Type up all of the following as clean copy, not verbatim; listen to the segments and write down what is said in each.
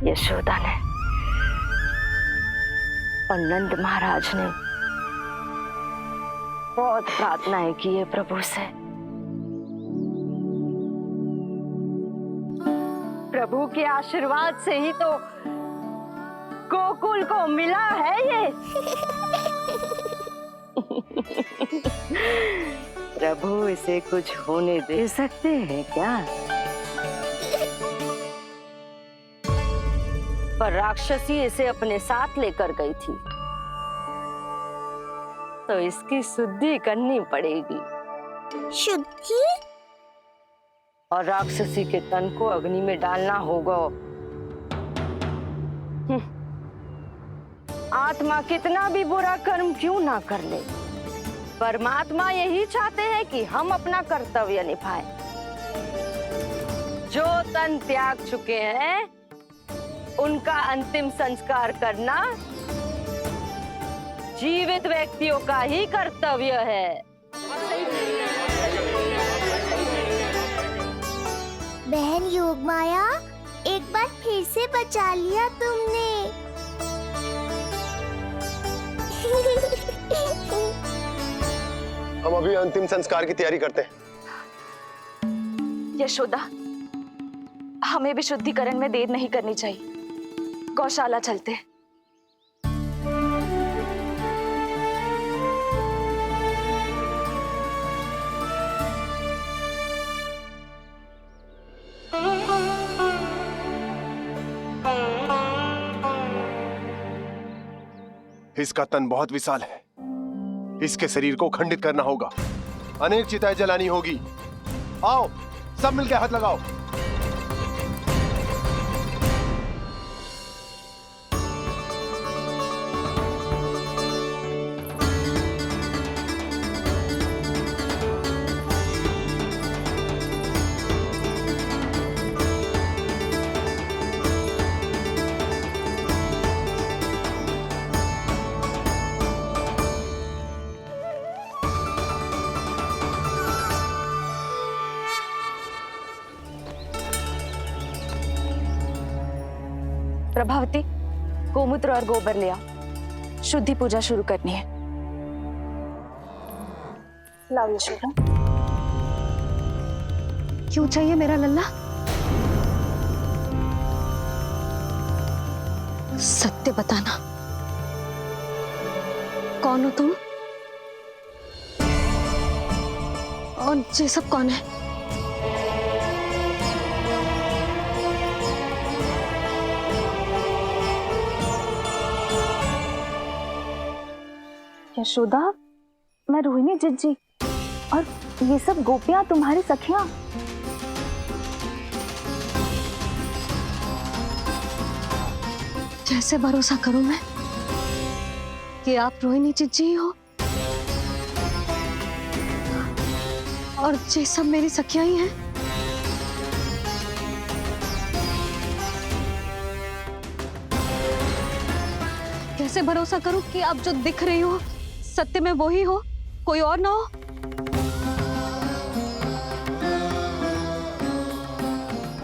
यशोदा ने और नंद महाराज ने बहुत प्रार्थनाएं की है प्रभु से। प्रभु के आशीर्वाद से ही तो गोकुल को मिला है ये। प्रभु इसे कुछ होने दे सकते हैं क्या? पर राक्षसी इसे अपने साथ लेकर गई थी, तो इसकी शुद्धि करनी पड़ेगी। शुद्धि? और राक्षसी के तन को अग्नि में डालना होगा। आत्मा कितना भी बुरा कर्म क्यों ना कर ले, परमात्मा यही चाहते हैं कि हम अपना कर्तव्य निभाएं। जो तन त्याग चुके हैं उनका अंतिम संस्कार करना जीवित व्यक्तियों का ही कर्तव्य है। बहन योगमाया, एक बार फिर से बचा लिया तुमने। हम अभी अंतिम संस्कार की तैयारी करते हैं। यशोदा, हमें भी शुद्धिकरण में देर नहीं करनी चाहिए। गौशाला चलते हैं। इसका तन बहुत विशाल है, इसके शरीर को खंडित करना होगा, अनेक चिताएं जलानी होगी। आओ सब मिलकर हाथ लगाओ। प्रभावती, गोमूत्र और गोबर ले आओ। शुद्धि पूजा शुरू करनी है। लाओ यशोदा। क्यों चाहिए मेरा लल्ला? सत्य बताना, कौन हो तुम और ये सब कौन है? यशोदा, मैं रोहिणी जिज्जी और ये सब गोपियां तुम्हारी सखियां। कैसे भरोसा करूं मैं कि आप रोहिणी जिज्जी हो और ये सब मेरी सखियां ही हैं? कैसे भरोसा करूं कि आप जो दिख रही हो सत्य में वो ही हो, कोई और ना हो?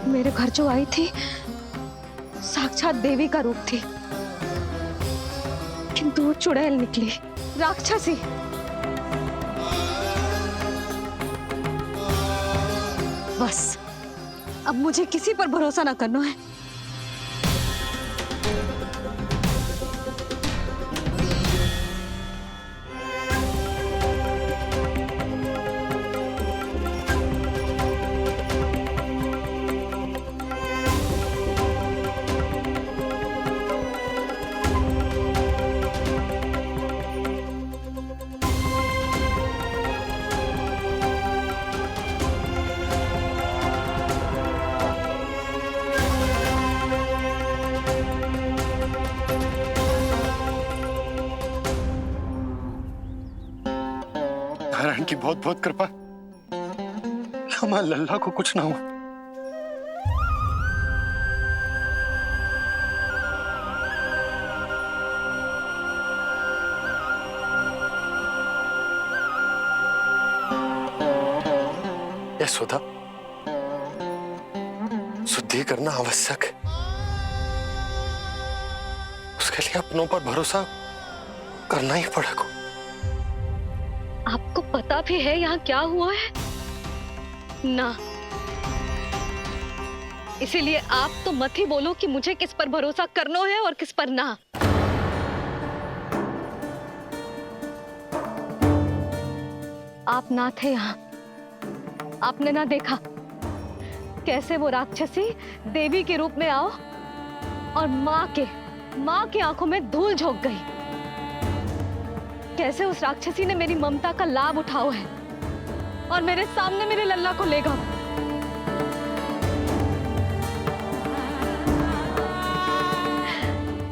मेरे घर जो आई थी साक्षात देवी का रूप थी, किंतु वो चुड़ैल निकली, राक्षसी। बस अब मुझे किसी पर भरोसा ना करना है। नारायण की बहुत बहुत कृपा, हमारे लल्ला को कुछ ना हो। यशोदा, शुद्धि करना आवश्यक है। उसके लिए अपनों पर भरोसा करना ही पड़ेगा। आपको पता भी है यहाँ क्या हुआ है ना, इसीलिए आप तो मत ही बोलो कि मुझे किस पर भरोसा करना है और किस पर ना। आप ना थे यहाँ, आपने ना देखा कैसे वो राक्षसी देवी के रूप में आओ और माँ के आंखों में धूल झोंक गई। कैसे उस राक्षसी ने मेरी ममता का लाभ उठाओ है और मेरे सामने मेरे लल्ला को ले गया।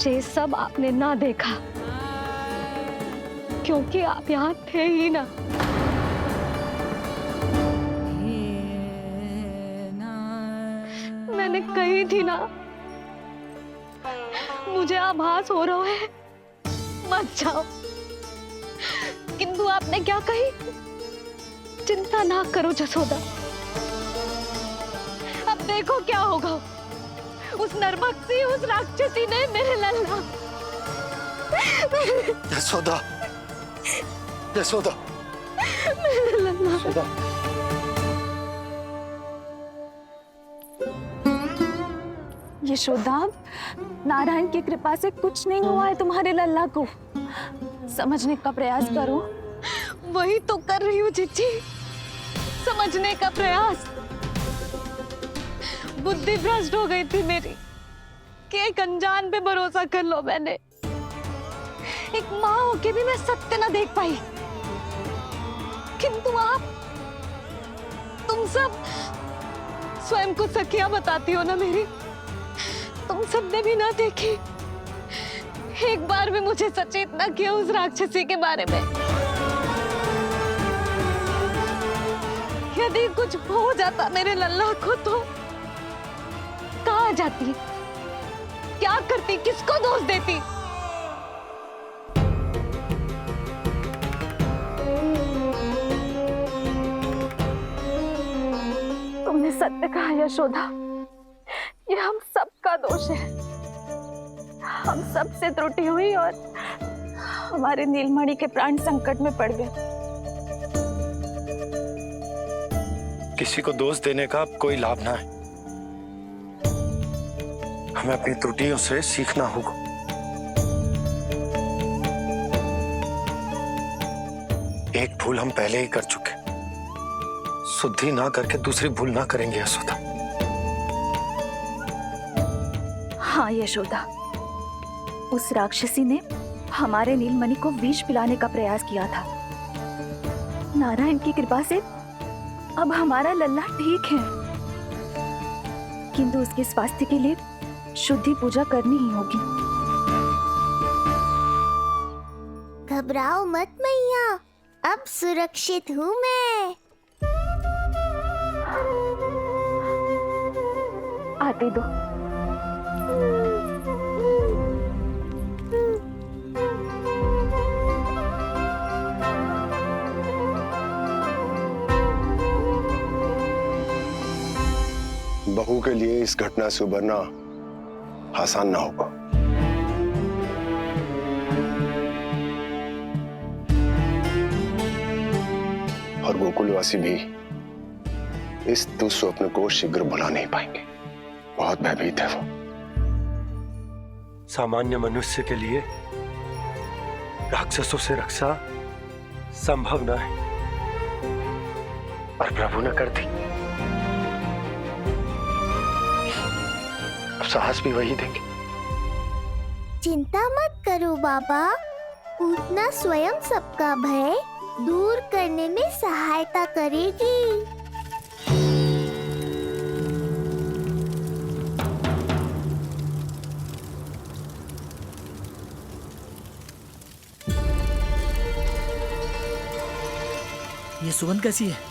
ये सब आपने ना देखा क्योंकि आप यहाँ थे ही ना। मैंने कही थी ना, मुझे आभास हो रहा है मत जाओ, किंतु आपने क्या कही? चिंता ना करो जसोदा, अब देखो क्या होगा। उस नरभक्षी, उस राक्षसी ने मेरे लल्ला। यशोदा, यशोदा, मेरे लल्ला। यशोदा। यशोदा, नारायण की कृपा से कुछ नहीं हुआ है तुम्हारे लल्ला को। समझने का प्रयास करो। वही तो कर रही हूँ जीजी, समझने का प्रयास। बुद्धि भ्रष्ट हो गई थी मेरी कि एक अनजान पे भरोसा कर लो मैंने। एक माँ होके भी मैं सत्य ना देख पाई, किंतु आप, तुम सब स्वयं को सखिया बताती हो ना मेरी, तुम सबने भी ना देखी। एक बार भी मुझे सचेत ना किया उस राक्षसी के बारे में। यदि कुछ हो जाता मेरे लल्ला को तो कहाँ जाती, क्या करती, किसको दोष देती? तुमने सत्य कहा यशोदा, ये हम सबका दोष है। हम सब से त्रुटि हुई और हमारे नीलमणि के प्राण संकट में पड़ गए। किसी को दोष देने का कोई लाभ ना है। हमें अपनी त्रुटियों से सीखना होगा। एक भूल हम पहले ही कर चुके, शुद्धि ना करके दूसरी भूल ना करेंगे यशोदा। हाँ यशोदा, उस राक्षसी ने हमारे नीलमणि को विष पिलाने का प्रयास किया था। नारायण की कृपा से अब हमारा लल्ला ठीक है, किंतु उसके स्वास्थ्य के लिए शुद्धि पूजा करनी ही होगी। घबराओ मत मैया, अब सुरक्षित हूँ मैं। आते दो। बहू के लिए इस घटना से उबरना आसान ना होगा। और गोकुलवासी भी इस दुस्वप्न को शीघ्र भुला नहीं पाएंगे। बहुत भयभीत है वो। सामान्य मनुष्य के लिए राक्षसों से रक्षा संभव न है, पर प्रभु ने कर दी। अब साहस भी वही देंगे। चिंता मत करो बाबा, पूतना स्वयं सबका भय दूर करने में सहायता करेगी। ये सुगंध कैसी है?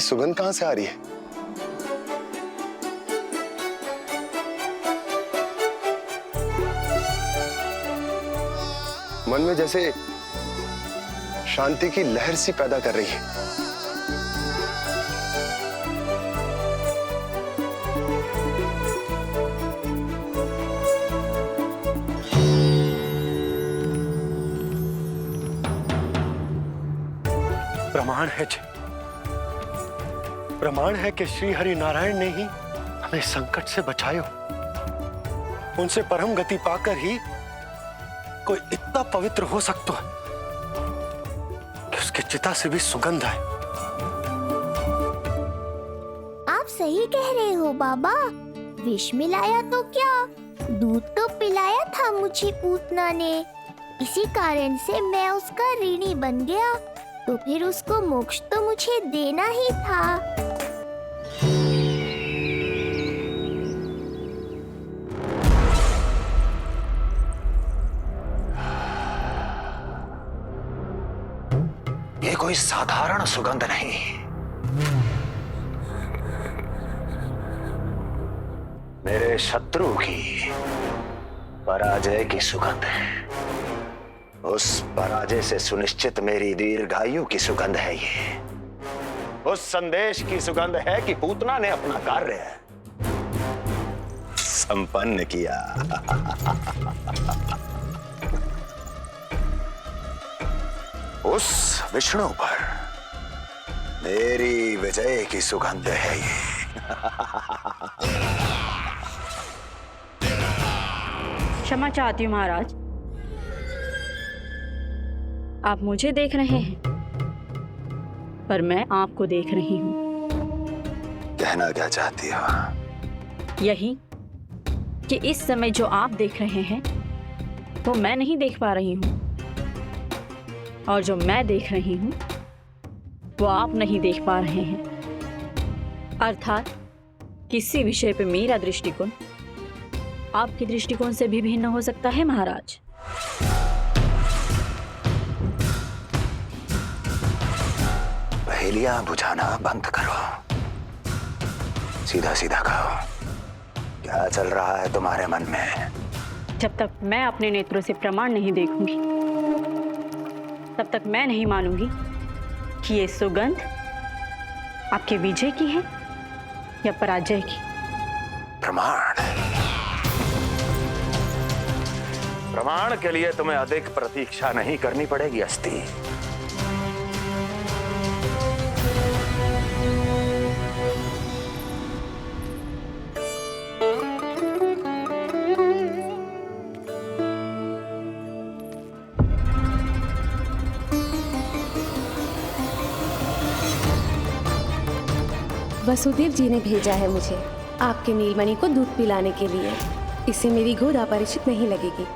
सुगंध कहां से आ रही है? मन में जैसे शांति की लहर सी पैदा कर रही है। प्रमाण है कि श्री हरि नारायण ने ही हमें संकट से बचायो। उनसे परम गति पाकर ही कोई इतना पवित्र हो सकता है कि उसके चिता से भी सुगंध आए। आप सही कह रहे हो बाबा। विष मिलाया तो क्या, दूध तो पिलाया था मुझे पूतना ने। इसी कारण से मैं उसका ऋणी बन गया, तो फिर उसको मोक्ष तो मुझे देना ही था। ये कोई साधारण सुगंध नहीं, मेरे शत्रु की पराजय की सुगंध है। उस पराजय से सुनिश्चित मेरी दीर्घायु की सुगंध है ये। उस संदेश की सुगंध है कि पूतना ने अपना कार्य संपन्न किया। उस विष्णु पर मेरी विजय की सुगंध है ये। क्षमा चाहती हूँ महाराज, आप मुझे देख रहे हैं पर मैं आपको देख रही हूँ। कहना क्या चाहती हो? यही कि इस समय जो आप देख रहे हैं वो मैं नहीं देख पा रही हूँ, और जो मैं देख रही हूँ वो आप नहीं देख पा रहे हैं। अर्थात किसी विषय पे मेरा दृष्टिकोण आपके दृष्टिकोण से भी भिन्न हो सकता है महाराज। पहेलियां बुझाना बंद करो, सीधा सीधा कहो, क्या चल रहा है तुम्हारे मन में? जब तक मैं अपने नेत्रों से प्रमाण नहीं देखूंगी तब तक मैं नहीं मानूंगी कि ये सुगंध आपके विजय की है या पराजय की। प्रमाण के लिए तुम्हें अधिक प्रतीक्षा नहीं करनी पड़ेगी अस्ति। वसुदेव जी ने भेजा है मुझे आपके नीलमणि को दूध पिलाने के लिए। इससे मेरी गोद अपरिचित नहीं लगेगी,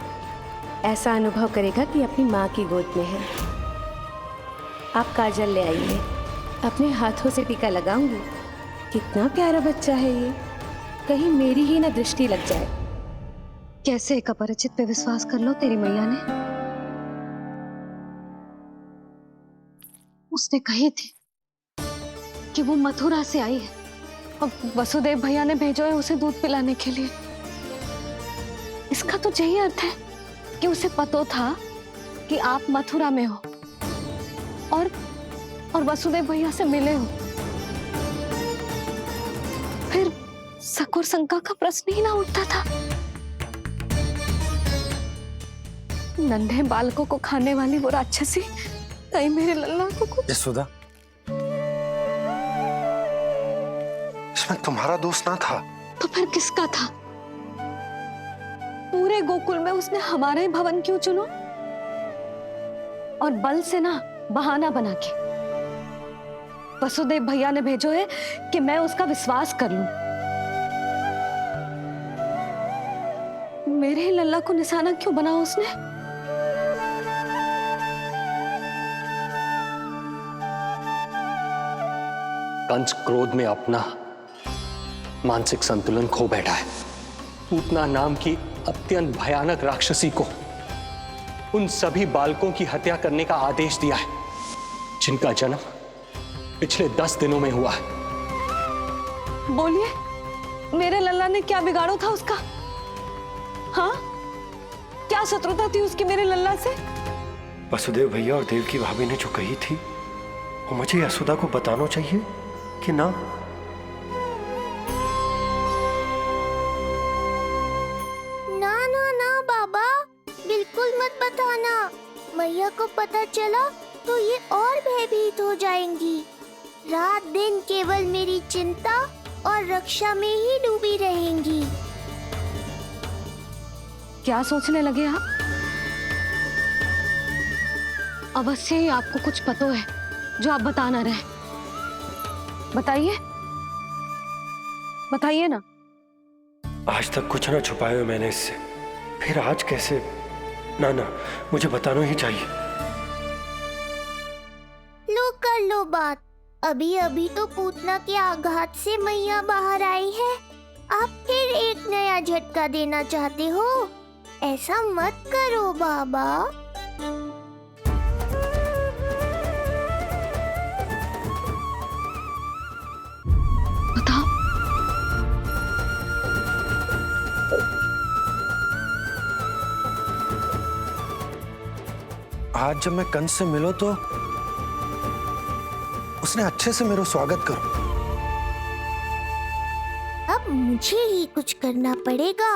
ऐसा अनुभव करेगा कि अपनी माँ की गोद में है। आप काजल ले आइए, अपने हाथों से टीका लगाऊंगी। कितना प्यारा बच्चा है ये, कहीं मेरी ही ना दृष्टि लग जाए। कैसे एक अपरिचित पे विश्वास कर लो तेरी मैया ने? उसने कही थी कि वो मथुरा से आई है और वसुदेव भैया ने भेजा है उसे दूध पिलाने के लिए। इसका तो यही अर्थ है कि उसे पता था कि आप मथुरा में हो और वसुदेव भैया से मिले हो। फिर शक और शंका का प्रश्न ही ना उठता था। नन्हे बालकों को खाने वाली वो राक्षसी कहीं मेरे लल्ला को कुछ। यशोदा, इसमें तुम्हारा दोष ना था। तो फिर किसका था? पूरे गोकुल में उसने हमारा ही भवन क्यों चुना? और बल से ना बहाना बना के वसुदेव भैया ने भेजो है कि मैं उसका विश्वास कर लूं। मेरे ही लल्ला को निशाना क्यों बनाया उसने? कंस क्रोध में अपना मानसिक संतुलन खो बैठा है। पूतना नाम की अत्यंत भयानक राक्षसी को उन सभी बालकों की हत्या करने का आदेश दिया है जिनका जन्म पिछले 10 दिनों में हुआ है। बोलिए, मेरे लल्ला ने क्या बिगाड़ो था उसका? हाँ, क्या शत्रुता थी उसकी मेरे लल्ला से? वसुदेव भैया और देवकी भाभी ने जो कही थी वो मुझे यशोदा को बताना चाहिए कि ना? ना ना ना बाबा, बिल्कुल मत बताना। मैया को पता चला तो ये और भयभीत हो जाएंगी। रात दिन केवल मेरी चिंता और रक्षा में ही डूबी रहेंगी। क्या सोचने लगे आप? अवश्य ही आपको कुछ पता है जो आप बता ना रहे। बताइए, बताइए ना। आज तक कुछ ना छुपाया है मैंने इससे, फिर आज कैसे? ना ना, मुझे बताना ही चाहिए। लो कर लो बात। अभी अभी तो पूतना के आघात से मैया बाहर आई है। आप फिर एक नया झटका देना चाहते हो? ऐसा मत करो बाबा। बताओ। आज जब मैं कंस से मिलो तो उसने अच्छे से मेरा स्वागत करो। अब मुझे ही कुछ करना पड़ेगा।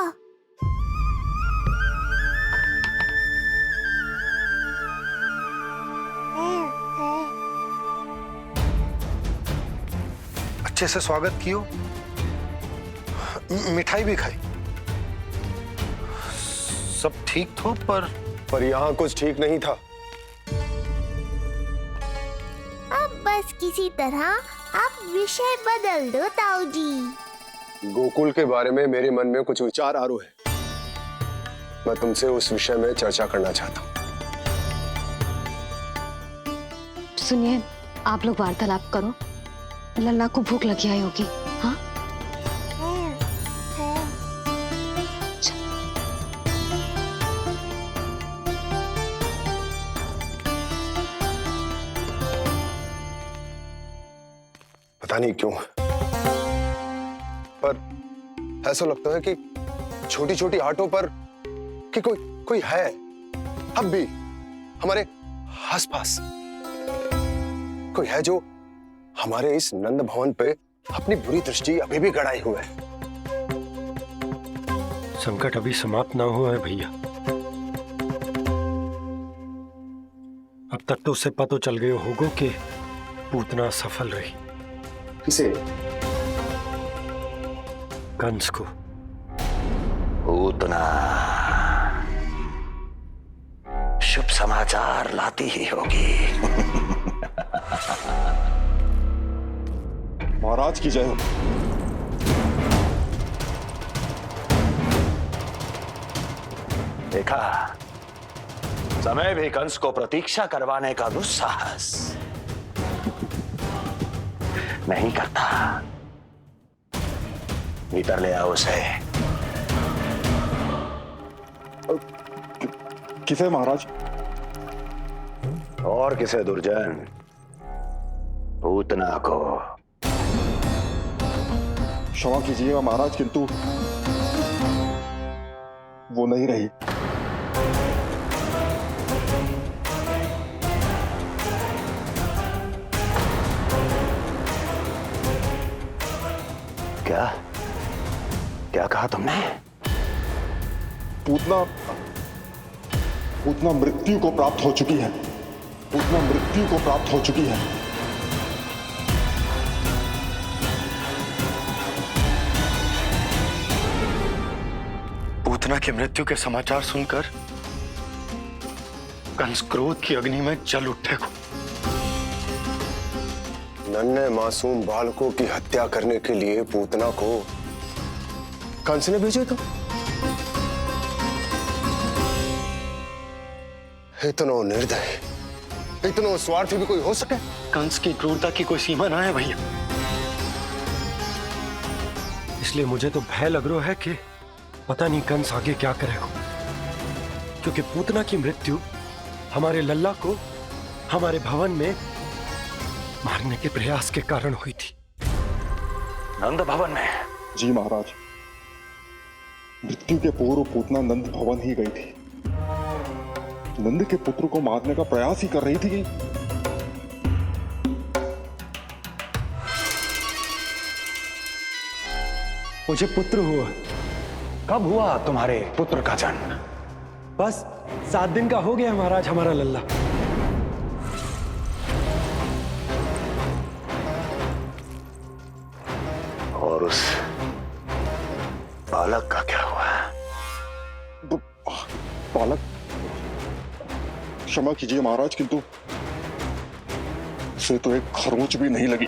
अच्छे से स्वागत कियो, मिठाई भी खाई, सब ठीक तो, पर यहाँ कुछ ठीक नहीं था। अब बस किसी तरह आप विषय बदल दो ताऊ जी। गोकुल के बारे में मेरे मन में कुछ विचार आ रहे हैं। मैं तुमसे उस विषय में चर्चा करना चाहता हूँ। सुनिए, आप लोग वार्तालाप करो। लल्ला को भूख लगी आई होगी। हाँ, पता नहीं क्यों, पर ऐसा लगता है कि छोटी छोटी आटों पर कि कोई है अब भी हमारे आसपास। कोई है जो हमारे इस नंद भवन पे अपनी बुरी दृष्टि अभी भी गड़ाए हुए है। संकट अभी समाप्त ना हुआ है भैया। अब तक तो उससे पता चल गया होगा कि पूतना सफल रही। किसे? कंस को। पूतना शुभ समाचार लाती ही होगी। महाराज की जय हो। देखा, समय भी कंस को प्रतीक्षा करवाने का दुस्साहस नहीं करता। भीतर ले आओ उसे। किसे महाराज? और किसे दुर्जन? पूतना को। क्षमा कीजिएगा महाराज, किंतु वो नहीं रही। क्या क्या कहा तुमने? पूतना मृत्यु को प्राप्त हो चुकी है। पूतना मृत्यु को प्राप्त हो चुकी है। पूतना की मृत्यु के समाचार सुनकर कंस क्रोध की अग्नि में जल उठे को। नन्हे मासूम बालकों की हत्या करने के लिए पूतना को कंस ने भेजा था। इतना निर्दय, इतना स्वार्थी भी कोई हो सके? कंस की क्रूरता की कोई सीमा ना है भैया। इसलिए मुझे तो भय लग रहा है कि पता नहीं कंस आगे क्या करेगा, क्योंकि पूतना की मृत्यु हमारे लल्ला को हमारे भवन में मारने के प्रयास के कारण हुई थी। नंद भवन में? जी महाराज, मृत्यु के पूर्व पूतना नंद भवन ही गई थी। नंद के पुत्र को मारने का प्रयास ही कर रही थी। मुझे पुत्र हुआ। कब हुआ तुम्हारे पुत्र का जन्म? बस 7 दिन का हो गया महाराज हमारा लल्ला। और उस बालक का क्या हुआ? बालक, क्षमा कीजिए महाराज, किंतु उसे तो एक खरोंच भी नहीं लगी।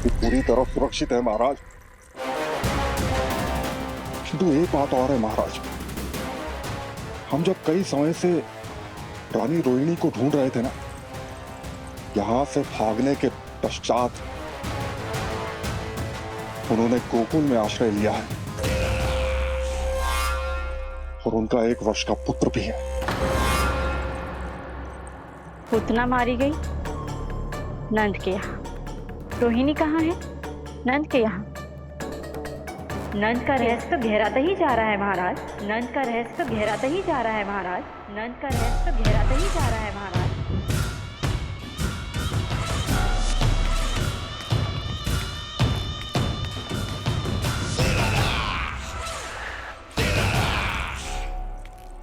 ये पूरी तरह सुरक्षित है महाराज। किंतु एक बात और है महाराज, हम जब कई समय से रानी रोहिणी को ढूंढ रहे थे ना, यहां से भागने के पश्चात उन्होंने गोकुल में आश्रय लिया है और उनका 1 वर्ष का पुत्र भी है। पुतना मारी गई नंद के यहाँ। रोहिणी कहाँ है? नंद के यहाँ। नंद का रहस्य तो गहराता ही जा रहा है महाराज। नंद का रहस्य तो गहराता ही जा रहा है महाराज। नंद का रहस्य तो गहराता ही जा रहा है महाराज।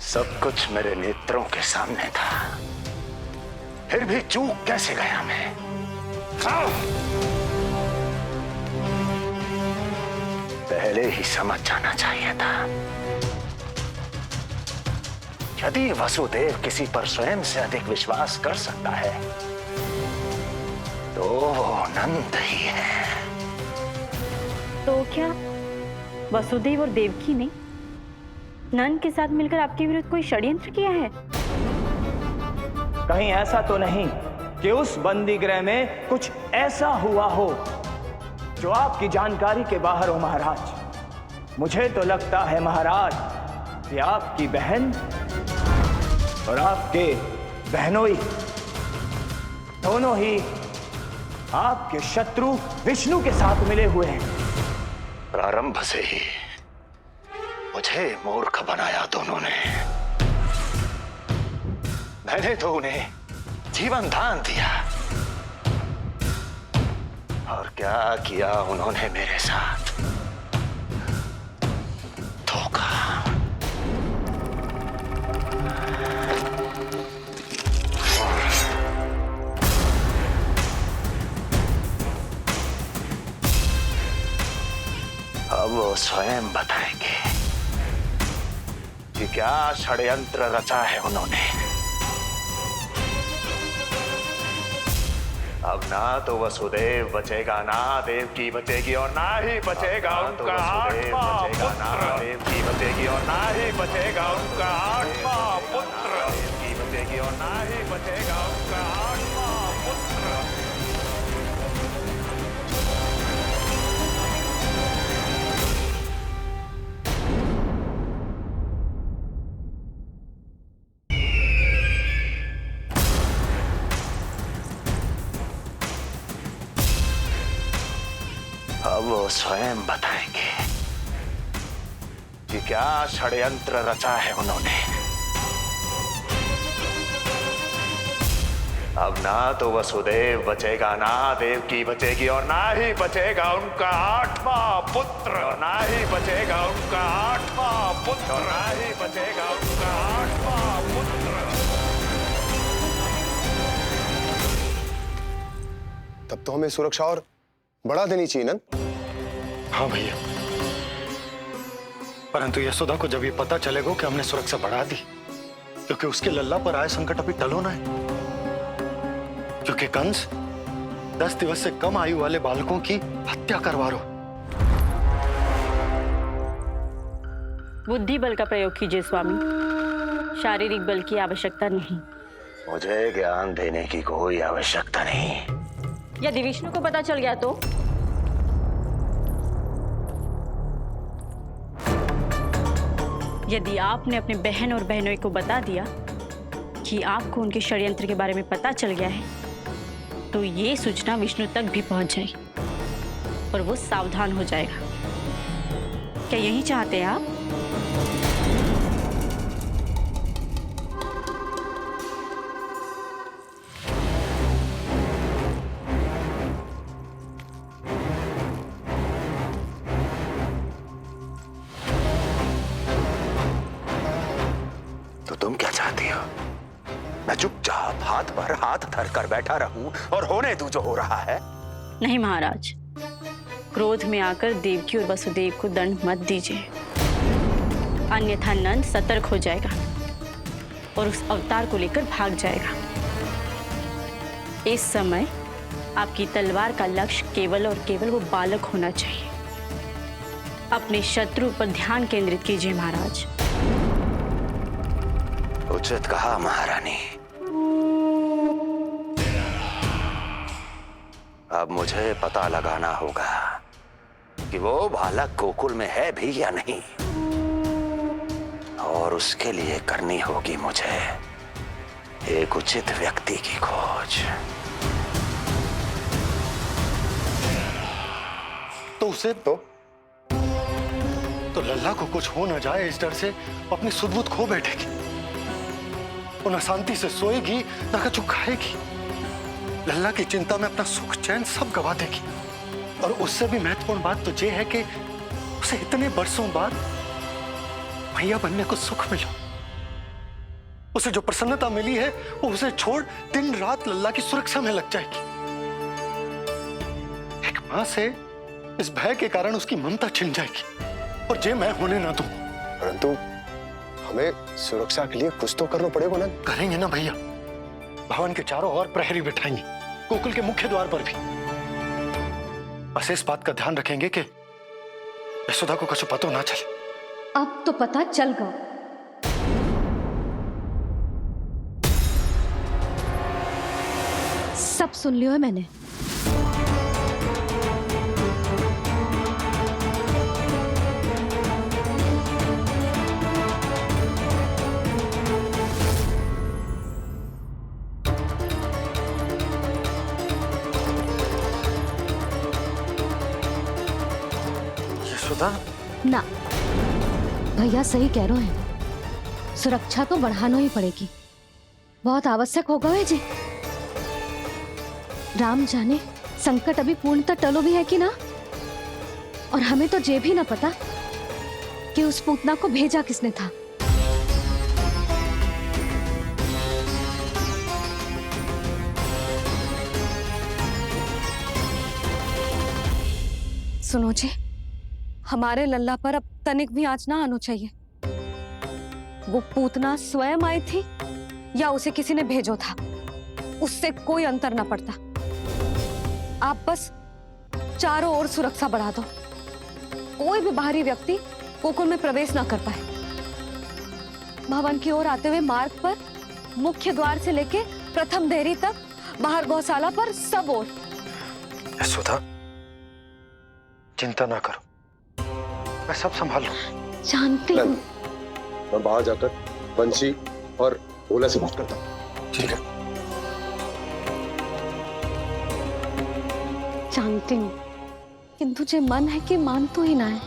सब कुछ मेरे नेत्रों के सामने था, फिर भी चूक कैसे गया मैं? पहले ही समझ जाना चाहिए था। यदि वसुदेव किसी पर स्वयं से अधिक विश्वास कर सकता है तो वो नंद ही है। तो क्या वसुदेव और देवकी ने नंद के साथ मिलकर आपके विरुद्ध कोई षड्यंत्र किया है? कहीं ऐसा तो नहीं कि उस बंदी गृह में कुछ ऐसा हुआ हो जो आपकी जानकारी के बाहर हो महाराज। मुझे तो लगता है महाराज कि आपकी बहन और आपके बहनोई दोनों ही आपके शत्रु विष्णु के साथ मिले हुए हैं। प्रारंभ से ही मुझे मूर्ख बनाया दोनों ने। मैंने तो उन्हें जीवन दान दिया और क्या किया उन्होंने मेरे साथ? धोखा। अब वो स्वयं बताएंगे कि क्या षड्यंत्र रचा है उन्होंने। अब ना तो वसुदेव बचेगा, ना देवकी बचेगी और ना ही बचेगा उनका आठवां पुत्र। देवकी बचेगी और ना ही बचेगा उनका आठवां पुत्र। देवकी बचेगी और ना ही बचेगा उनका आठवां पुत्र। अब वो स्वयं बताएंगे कि क्या षड्यंत्र रचा है उन्होंने। अब ना तो वसुदेव बचेगा, ना देवकी बचेगी और ना ही बचेगा उनका आठवां पुत्र। ना ही बचेगा उनका आठवां पुत्र। ना ही बचेगा उनका आठवां पुत्र। तब तो हमें सुरक्षा और बढ़ा देनी चाहिए नंद। हाँ भैया, परंतु यशोदा को जब ये पता चलेगा कि हमने सुरक्षा बढ़ा दी, क्योंकि उसके लल्ला पर आए संकट अभी टल होना है। क्योंकि कंस 10 दिवस से कम आयु वाले बालकों की हत्या करवा रहा। बुद्धि बल का प्रयोग कीजिए स्वामी, शारीरिक बल की आवश्यकता नहीं। मुझे ज्ञान देने की कोई आवश्यकता नहीं। यदि विष्णु को पता चल गया तो? यदि आपने अपने बहन और बहनोई को बता दिया कि आपको उनके षड्यंत्र के बारे में पता चल गया है, तो ये सूचना विष्णु तक भी पहुंच जाए और वो सावधान हो जाएगा। क्या यही चाहते हैं आप? तो तुम क्या चाहती हो? मैं चुपचाप हाथ पर हाथ धर कर बैठा रहूं और होने दूं जो हो रहा है? नहीं महाराज, क्रोध में आकर देवकी और वसुदेव को दंड मत दीजिए, अन्यथा नंद सतर्क हो जाएगा और उस अवतार को लेकर भाग जाएगा। इस समय आपकी तलवार का लक्ष्य केवल और केवल वो बालक होना चाहिए। अपने शत्रु पर ध्यान केंद्रित कीजिए महाराज। उचित कहा महारानी। अब मुझे पता लगाना होगा कि वो बालक गोकुल में है भी या नहीं, और उसके लिए करनी होगी मुझे एक उचित व्यक्ति की खोज। तो उसे तो लल्ला को कुछ हो ना जाए इस डर से अपनी सुध-बुध खो बैठेगी। वो न शांति से सोएगी न कुछ खाएगी। लल्ला की चिंता में अपना सुख चैन सब गवा देगी। और उससे भी महत्वपूर्ण बात तो ये है कि उसे इतने बरसों बाद मैया बनने को सुख मिला। उसे जो प्रसन्नता मिली है वो उसे छोड़ दिन रात लल्ला की सुरक्षा में लग जाएगी। एक मां से इस भय के कारण उसकी ममता छिन जाएगी, और ये मैं होने ना दूं। परंतु हमें सुरक्षा के लिए कुछ तो करना पड़ेगा ना। करेंगे ना भैया। भवन के चारों ओर प्रहरी बिठाएंगे, गोकुल के मुख्य द्वार पर भी। बस इस बात का ध्यान रखेंगे कि यशोदा को कुछ पता ना चले। अब तो पता चल गया। सब सुन लियो है मैंने। ना, भैया सही कह रहे हैं। सुरक्षा तो बढ़ाना ही पड़ेगी, बहुत आवश्यक होगा है जी। राम जाने संकट अभी पूर्णतः टलो भी है कि ना। और हमें तो ये भी ना पता कि उस पूतना को भेजा किसने था। सुनो जी, हमारे लल्ला पर अब तनिक भी आंच ना आना चाहिए। वो पूतना स्वयं आई थी या उसे किसी ने भेजो था, उससे कोई अंतर ना पड़ता। आप बस चारों ओर सुरक्षा बढ़ा दो, कोई भी बाहरी व्यक्ति गोकुल में प्रवेश ना कर पाए। भवन की ओर आते हुए मार्ग पर मुख्य द्वार से लेके प्रथम देहरी तक, बाहर गौशाला पर, सब ओर। यशोदा, चिंता ना करो, मैं सब संभाल लूं। जानती हूँ। मैं बाहर जाकर बंशी और ओला से बात करता हूँ। ठीक है। जानती हूँ, किंतु जे मन है कि मान तो ही ना है।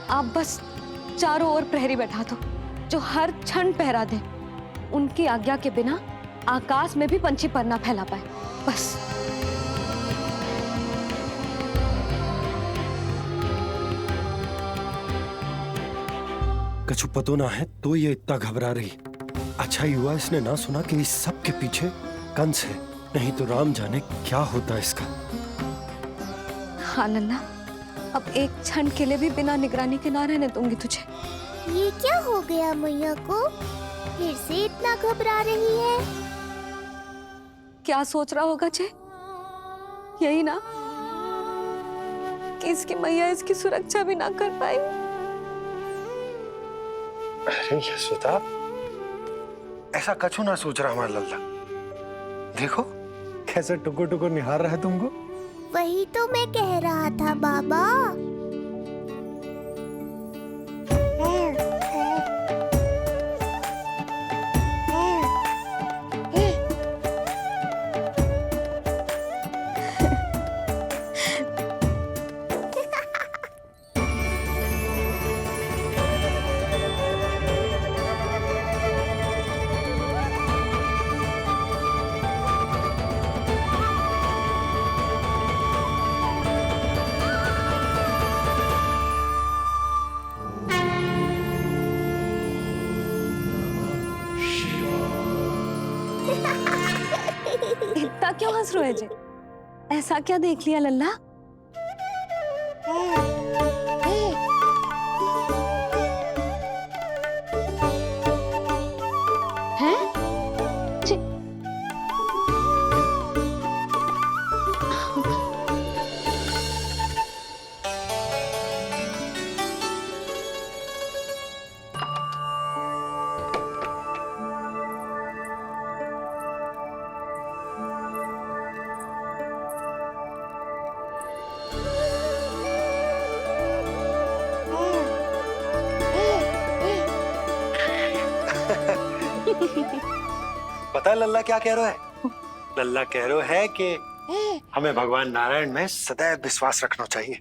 आप बस चारों ओर प्रहरी बैठा दो, जो हर क्षण पहरा दे। उनकी आज्ञा के बिना आकाश में भी पंछी पर ना फैला पाए, बस। कछु पतो ना है तो ये इतना घबरा रही। अच्छा हुआ इसने ना सुना कि इस सब के पीछे कंस है, नहीं तो राम जाने क्या होता इसका। हाँ लल्ला, अब एक क्षण के लिए भी बिना निगरानी के ना रहने दूंगी तुझे। ये क्या हो गया मैया को? फिर से इतना घबरा रही है। क्या सोच रहा होगा जे? यही ना कि इसकी मैया इसकी सुरक्षा भी ना कर पाई। अरे यशोदा, ऐसा कछु ना सोच रहा हमारा लल्ला। देखो कैसे टुकुर टुकुर निहार रहा है तुमको। वही तो मैं कह रहा था बाबा। क्यों हंस रहे हो जी? ऐसा क्या देख लिया लल्ला? हैं? जी। पता है लल्ला क्या कह रहा है? लल्ला कह रहा है कि हमें भगवान नारायण में सदैव विश्वास रखना चाहिए।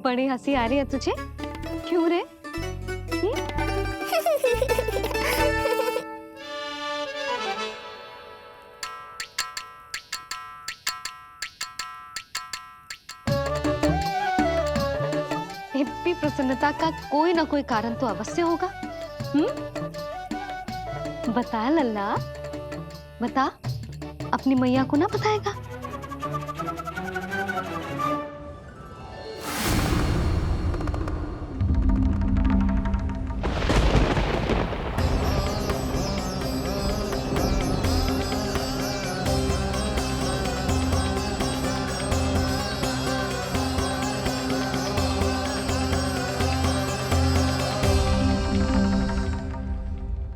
बड़ी हंसी आ रही है तुझे, क्यों रे? इतनी प्रसन्नता का कोई ना कोई कारण तो अवश्य होगा। बता लल्ला, बता, अपनी मैया को ना बताएगा?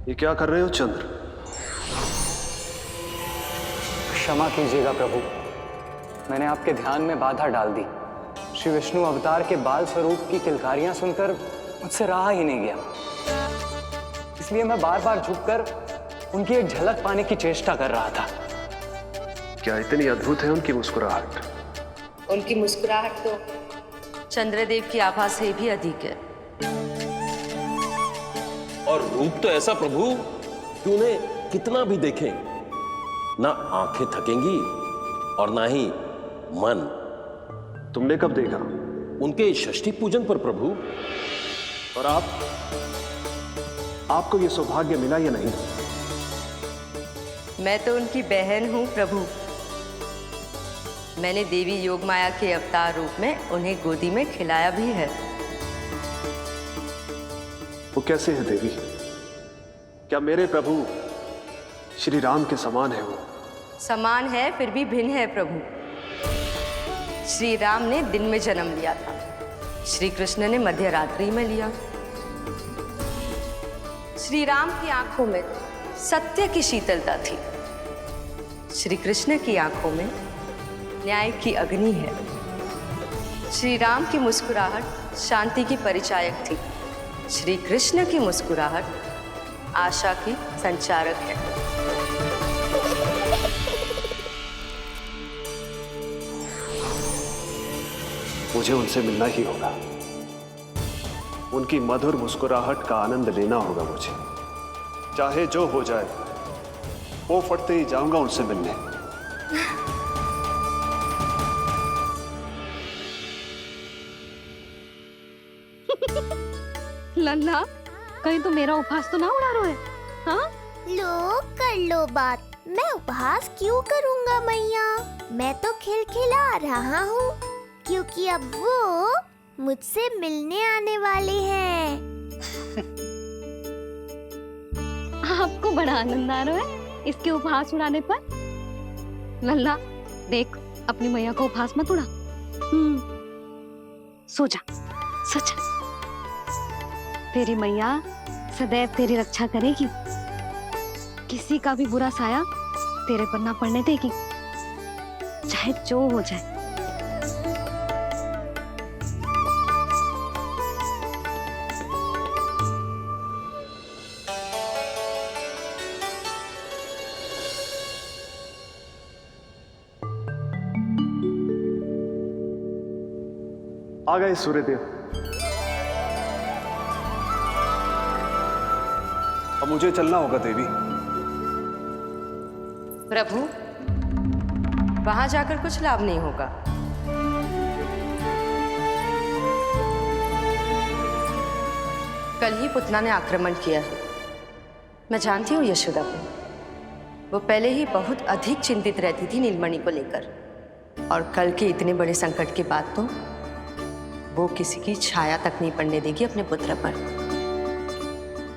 ये क्या कर रहे हो चंद्र? क्षमा कीजिएगा प्रभु, मैंने आपके ध्यान में बाधा डाल दी। श्री विष्णु अवतार के बाल स्वरूप की किलकारियां सुनकर मुझसे रहा ही नहीं गया, इसलिए मैं बार बार झुककर उनकी एक झलक पाने की चेष्टा कर रहा था। क्या इतनी अद्भुत है उनकी मुस्कुराहट? उनकी मुस्कुराहट तो चंद्रदेव की आभा से भी अधिक है। और रूप तो ऐसा प्रभु कि उन्हें कितना भी देखें ना आंखें थकेंगी और ना ही मन। तुमने कब देखा? उनके षष्ठी पूजन पर प्रभु। और आपको यह सौभाग्य मिला या नहीं? मैं तो उनकी बहन हूं प्रभु। मैंने देवी योगमाया के अवतार रूप में उन्हें गोदी में खिलाया भी है। वो कैसे है देवी? क्या मेरे प्रभु श्री राम के समान है वो? समान है फिर भी भिन्न है प्रभु। श्री राम ने दिन में जन्म लिया था, श्री कृष्ण ने मध्य रात्रि में लिया। श्री राम की आंखों में सत्य की शीतलता थी, श्री कृष्ण की आंखों में न्याय की अग्नि है। श्री राम की मुस्कुराहट शांति की परिचायक थी, श्री कृष्ण की मुस्कुराहट आशा की संचारक है। मुझे उनसे मिलना ही होगा, उनकी मधुर मुस्कुराहट का आनंद लेना होगा मुझे। चाहे जो हो जाए, वो फटते ही जाऊंगा उनसे मिलने। लल्ला, कहीं तो मेरा उपहास तो ना उड़ा रहे है? हाँ? लो कर लो बात, मैं उपहास क्यों करूंगा मैया? मैं तो खिलखिला रहा हूँ क्योंकि अब वो मुझसे मिलने आने वाले हैं। आपको बड़ा आनंद आ रहा है इसके उपहास उड़ाने पर? लल्ला देख, अपनी मैया को उपहास मत उड़ा। सो जा, सच तेरी मैया सदैव तेरी रक्षा करेगी, किसी का भी बुरा साया तेरे पर ना पड़ने देगी, चाहे जो हो जाए। आ गए सूर्यदेव। अब मुझे चलना होगा देवी। प्रभु, वहां जाकर कुछ लाभ नहीं होगा। कल ही पुतना ने आक्रमण किया है। मैं जानती हूँ यशोदा को। वो पहले ही बहुत अधिक चिंतित रहती थी नीलमणि को लेकर, और कल के इतने बड़े संकट के बाद तो वो किसी की छाया तक नहीं पड़ने देगी अपने पुत्र पर।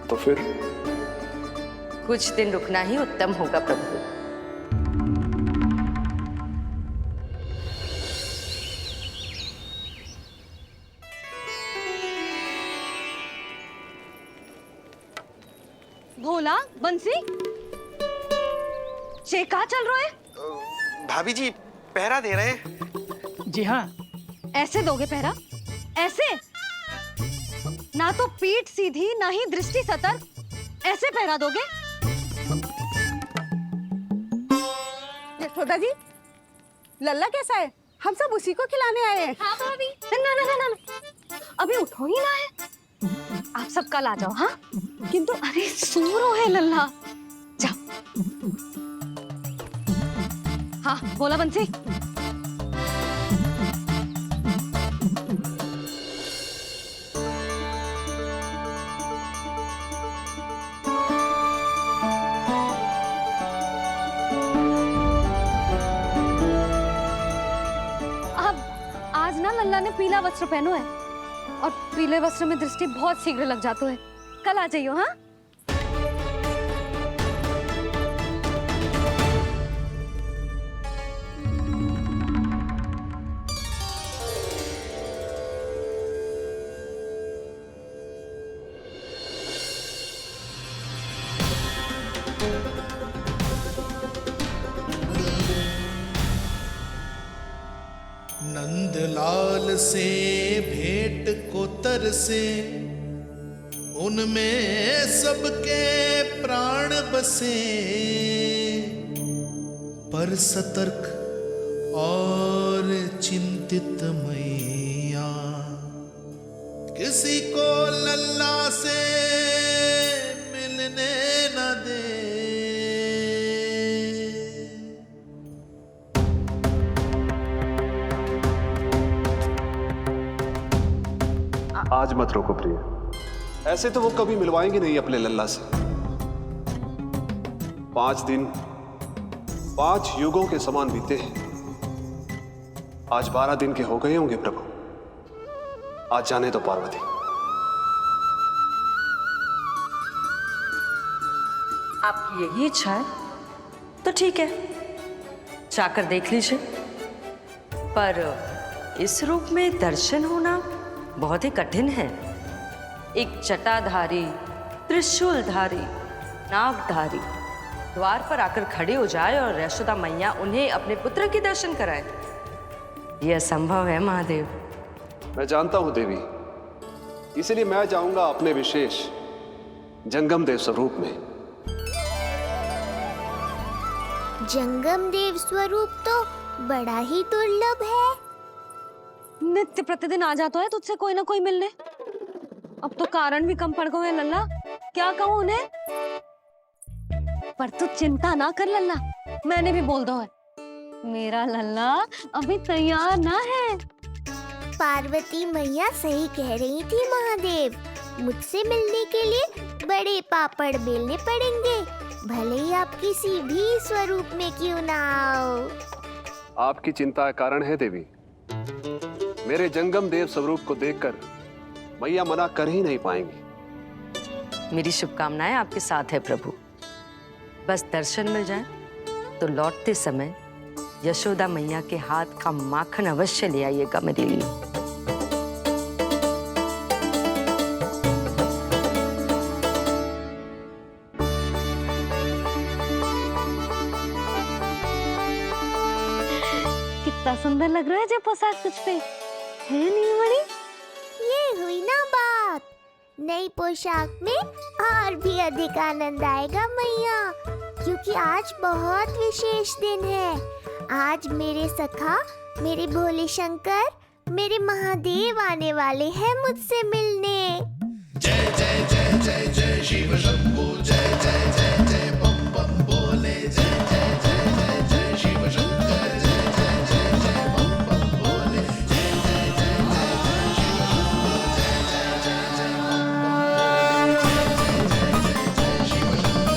तो फिर कुछ दिन रुकना ही उत्तम होगा प्रभु। भोला, बंसी, ये कहाँ चल रहा है? भाभी जी पहरा दे रहे हैं। जी हाँ। ऐसे दोगे पहरा? ऐसे? ना तो पीठ सीधी ना ही दृष्टि सतर्क, ऐसे पहरा दोगे? यशोदा जी, लल्ला कैसा है? हम सब उसी को खिलाने आए हैं। हाँ भाभी। ना ना ना ना, अभी उठो ही ना है। आप सब कल आ जाओ। हाँ, किंतु अरे सूरो है लल्ला। जाओ। हाँ बोला बंसी। आज ना लल्ला ने पीला वस्त्र पहनो है, और पीले वस्त्र में दृष्टि बहुत शीघ्र लग जातो है। कल आ जाइयो। हाँ, नंदलाल से भेंट को तरसे, उनमें सबके प्राण बसे, पर सतर्क और चिंतित मैया किसी को लल्ला से मिलने न दे। आज मत रोको प्रिय, ऐसे तो वो कभी मिलवाएंगे नहीं अपने लल्ला से। 5 दिन 5 युगों के समान बीते हैं। आज 12 दिन के हो गए होंगे प्रभु। आज जाने तो पार्वती। आपकी यही इच्छा है तो ठीक है, जाकर देख लीजिए। पर इस रूप में दर्शन होना बहुत ही कठिन है। एक जटाधारी, त्रिशूलधारी, नागधारी द्वार पर आकर खड़े हो जाए और यशोदा मैया उन्हें अपने पुत्र के दर्शन कराए, यह असंभव है महादेव। मैं जानता हूं देवी, इसलिए मैं जाऊंगा अपने विशेष जंगम देव स्वरूप में। जंगम देव स्वरूप तो बड़ा ही दुर्लभ है। नित्य प्रतिदिन आ जाता है तुझसे कोई ना कोई मिलने। अब तो कारण भी कम पड़ गए हैं लल्ला, क्या कहूँ उन्हें। पर तू चिंता ना कर लल्ला, मैंने भी बोल दो है, मेरा लल्ला अभी तैयार ना है। पार्वती मैया सही कह रही थी महादेव, मुझसे मिलने के लिए बड़े पापड़ बेलने पड़ेंगे, भले ही आप किसी भी स्वरूप में क्यों ना आओ। आपकी चिंता का कारण है देवी। मेरे जंगम देव स्वरूप को देखकर मैया मना कर ही नहीं पाएंगी। मेरी शुभकामनाएं आपके साथ है प्रभु। बस दर्शन मिल जाए तो लौटते समय यशोदा मैया के हाथ का माखन अवश्य ले आइएगा मेरे लिए। कितना सुंदर लग रहा है जो पोशाक तुझ पे है नीलमणि। ये हुई ना बात, नई पोशाक में और भी अधिक आनंद आएगा मैया, क्योंकि आज बहुत विशेष दिन है। आज मेरे सखा, मेरे भोले शंकर मेरे महादेव आने वाले हैं मुझसे मिलने। जय जय जय जय जय शिव शंभू, जय जय जय जय बम बम बोले, जय जय जय जय जय शिव शंकर, जय जय जय जय बम बम बोले, जय जय जय जय जय शिव शंभू, जय जय जय जय बम बम बोले, जय जय जय जय शिव शंकर,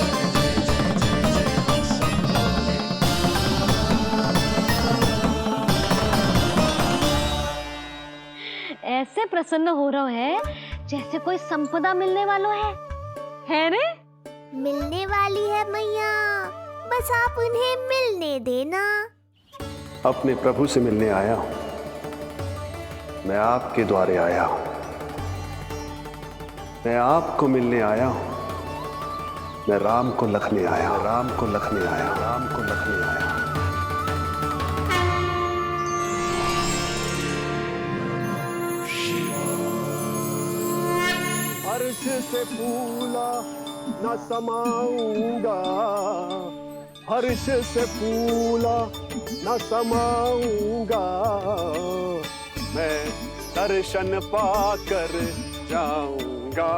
ऐसे प्रसन्न हो रहा है जैसे कोई संपदा मिलने वाला है रे? मिलने वाली है मैया, बस आप उन्हें मिलने देना। अपने प्रभु से मिलने आया हूं, मैं आपके द्वारे आया हूं, मैं आपको मिलने आया हूं, मैं राम को लखने आया, राम को लखने आया, राम को लखने आया। हर्ष से फूला न समाऊंगा, हर्ष से फूला न समाऊंगा, मैं दर्शन पाकर जाऊंगा,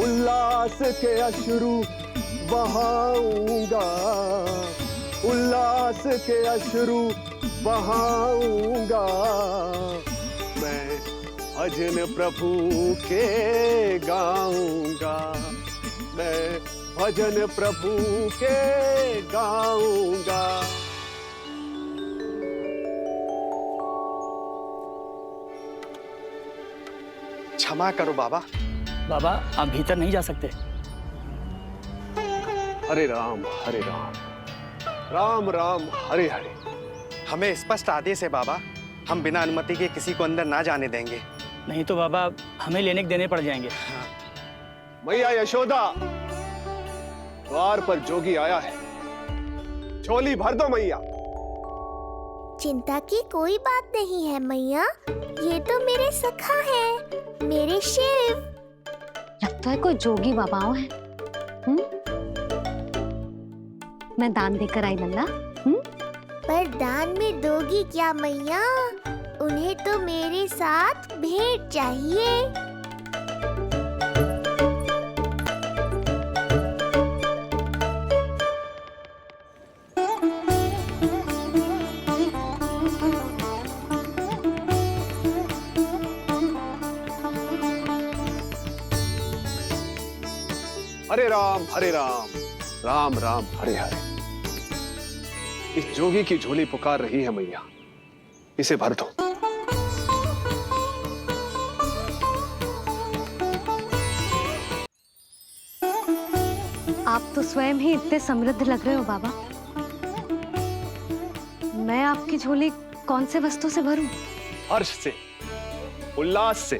उल्लास के अश्रु बहाऊंगा, उल्लास के अश्रु बहाऊंगा, मैं भजन प्रभु के गाऊंगा, मैं भजन प्रभु के गाऊंगा। क्षमा करो बाबा। बाबा आप भीतर नहीं जा सकते। हरे राम हरे राम, राम राम हरे हरे। हमें स्पष्ट आदेश है बाबा, हम बिना अनुमति के किसी को अंदर ना जाने देंगे। नहीं तो बाबा हमें लेने के देने पड़ जाएंगे। मैया यशोदा, द्वार पर जोगी आया है, झोली भर दो मैया। चिंता की कोई बात नहीं है मैया, ये तो मेरे सखा है, मेरे शिव। लगता है कोई जोगी बाबाओं है। मैं दान देकर आई लल्ला। पर दान में दोगी क्या मैया? उन्हें तो मेरे साथ भेंट चाहिए। हरे राम, राम राम हरे हरे। इस जोगी की झोली पुकार रही है मैया, इसे भर दो। आप तो स्वयं ही इतने समृद्ध लग रहे हो बाबा। मैं आपकी झोली कौन से वस्तु से भरूं? हर्ष से, उल्लास से,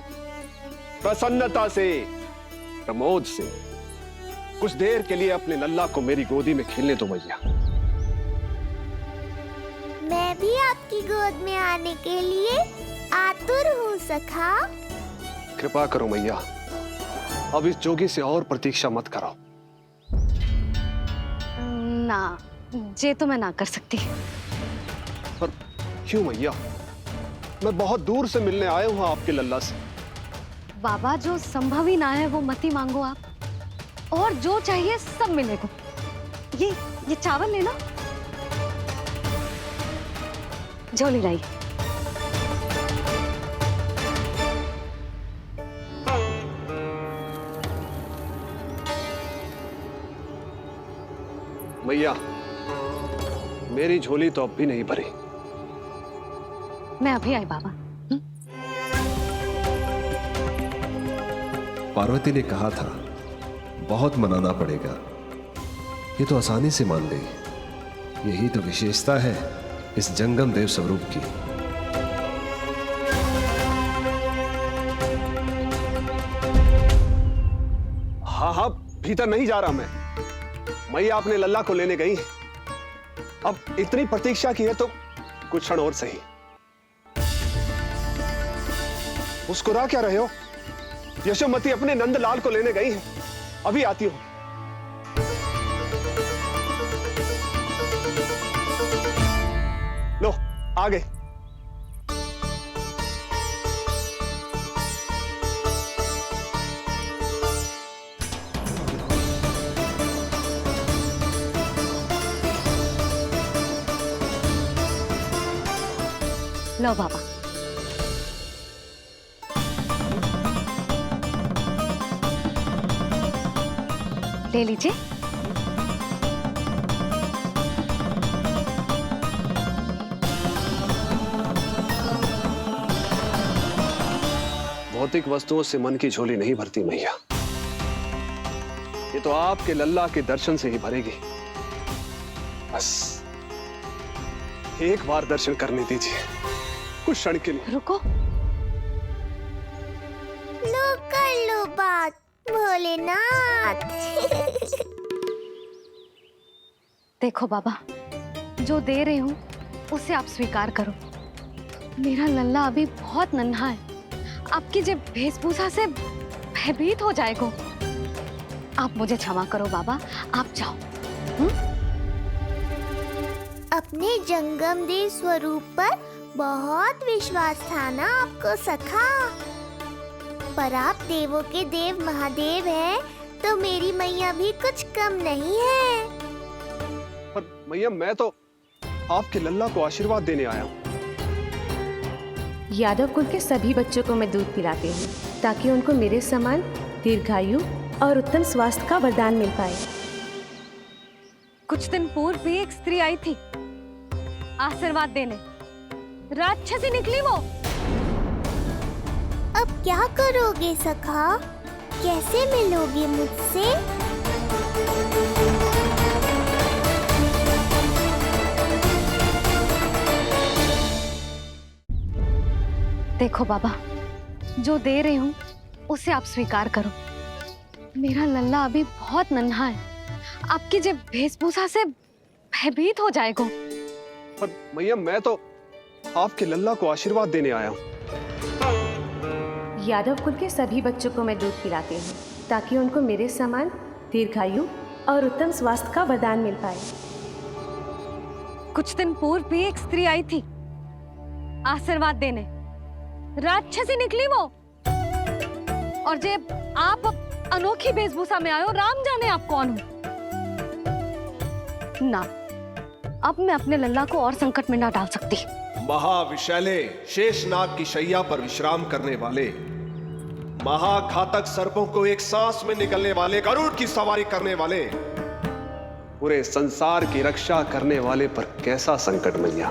प्रसन्नता से, प्रमोद से। कुछ देर के लिए अपने लल्ला को मेरी गोदी में खेलने दो मैया। मैं भी आपकी गोद में आने के लिए आतुर हूँ सखा। कृपा करो मैया, अब इस जोगी से और प्रतीक्षा मत कराओ। ना, ये तो मैं ना कर सकती। पर क्यों मैया? मैं बहुत दूर से मिलने आया हूँ आपके लल्ला से। बाबा जो संभव ही ना है वो मत ही मांगो आप, और जो चाहिए सब मिलेगा। ये चावल लेना, झोली लाई। मैया, मेरी झोली तो अब भी नहीं भरी। मैं अभी आई बाबा। पार्वती ने कहा था बहुत मनाना पड़ेगा, ये तो आसानी से मान गई। यही तो विशेषता है इस जंगम देव स्वरूप की। हाँ हाँ, भीतर नहीं जा रहा मैं। मैया अपने लल्ला को लेने गई है। अब इतनी प्रतीक्षा की है तो कुछ क्षण और सही। मुस्कुरा क्या रहे हो? यशोमती अपने नंदलाल को लेने गई है, अभी आती हूं। लो, आ गए। लो बाबा। ले लीजिए। भौतिक वस्तुओं से मन की झोली नहीं भरती मैया, ये तो आपके लल्ला के दर्शन से ही भरेगी। बस एक बार दर्शन करने दीजिए, कुछ क्षण के लिए। रुको। लो कर लो बात भोलेनाथ। देखो बाबा, जो दे रही हूँ उसे आप स्वीकार करो। मेरा लल्ला अभी बहुत नन्हा है, आपकी जब वेशभूषा से भयभीत हो जाएगा। आप मुझे क्षमा करो बाबा, आप जाओ। अपने जंगम देव स्वरूप पर बहुत विश्वास था ना आपको सखा, पर आप देवों के देव महादेव हैं, तो मेरी मैया भी कुछ कम नहीं है। पर मैया, मैं तो आपके लल्ला को आशीर्वाद देने आया हूँ। यादव कुल के सभी बच्चों को मैं दूध पिलाती हूँ ताकि उनको मेरे समान दीर्घायु और उत्तम स्वास्थ्य का वरदान मिल पाए। कुछ दिन पूर्व भी एक स्त्री आई थी आशीर्वाद देने, राक्षसी निकली वो। अब क्या करोगे सखा, कैसे मिलोगे मुझसे? देखो बाबा, जो दे रही हूँ उसे आप स्वीकार करो। मेरा लल्ला अभी बहुत नन्हा है, आपकी जब वेशभूषा से भयभीत हो जाएगा। पर मैया, मैं तो आपके लल्ला को आशीर्वाद देने आया हूँ। यादव कुल के सभी बच्चों को मैं दूध पिलाती हूँ ताकि उनको मेरे समान दीर्घायु और उत्तम स्वास्थ्य का वरदान मिल पाए। कुछ दिन पूर्व भी एक स्त्री आई थी आशीर्वाद देने, राक्षसी निकली वो। और जब आप अनोखी वेशभूषा में आए हो, राम जाने आप कौन हो ना। अब मैं अपने लल्ला को और संकट में ना डाल सकती। महाविशैले शेषनाग की शैया पर विश्राम करने वाले, महाघातक सर्पों को एक सांस में निकलने वाले, गरुड़ की सवारी करने वाले, पूरे संसार की रक्षा करने वाले पर कैसा संकट मैया।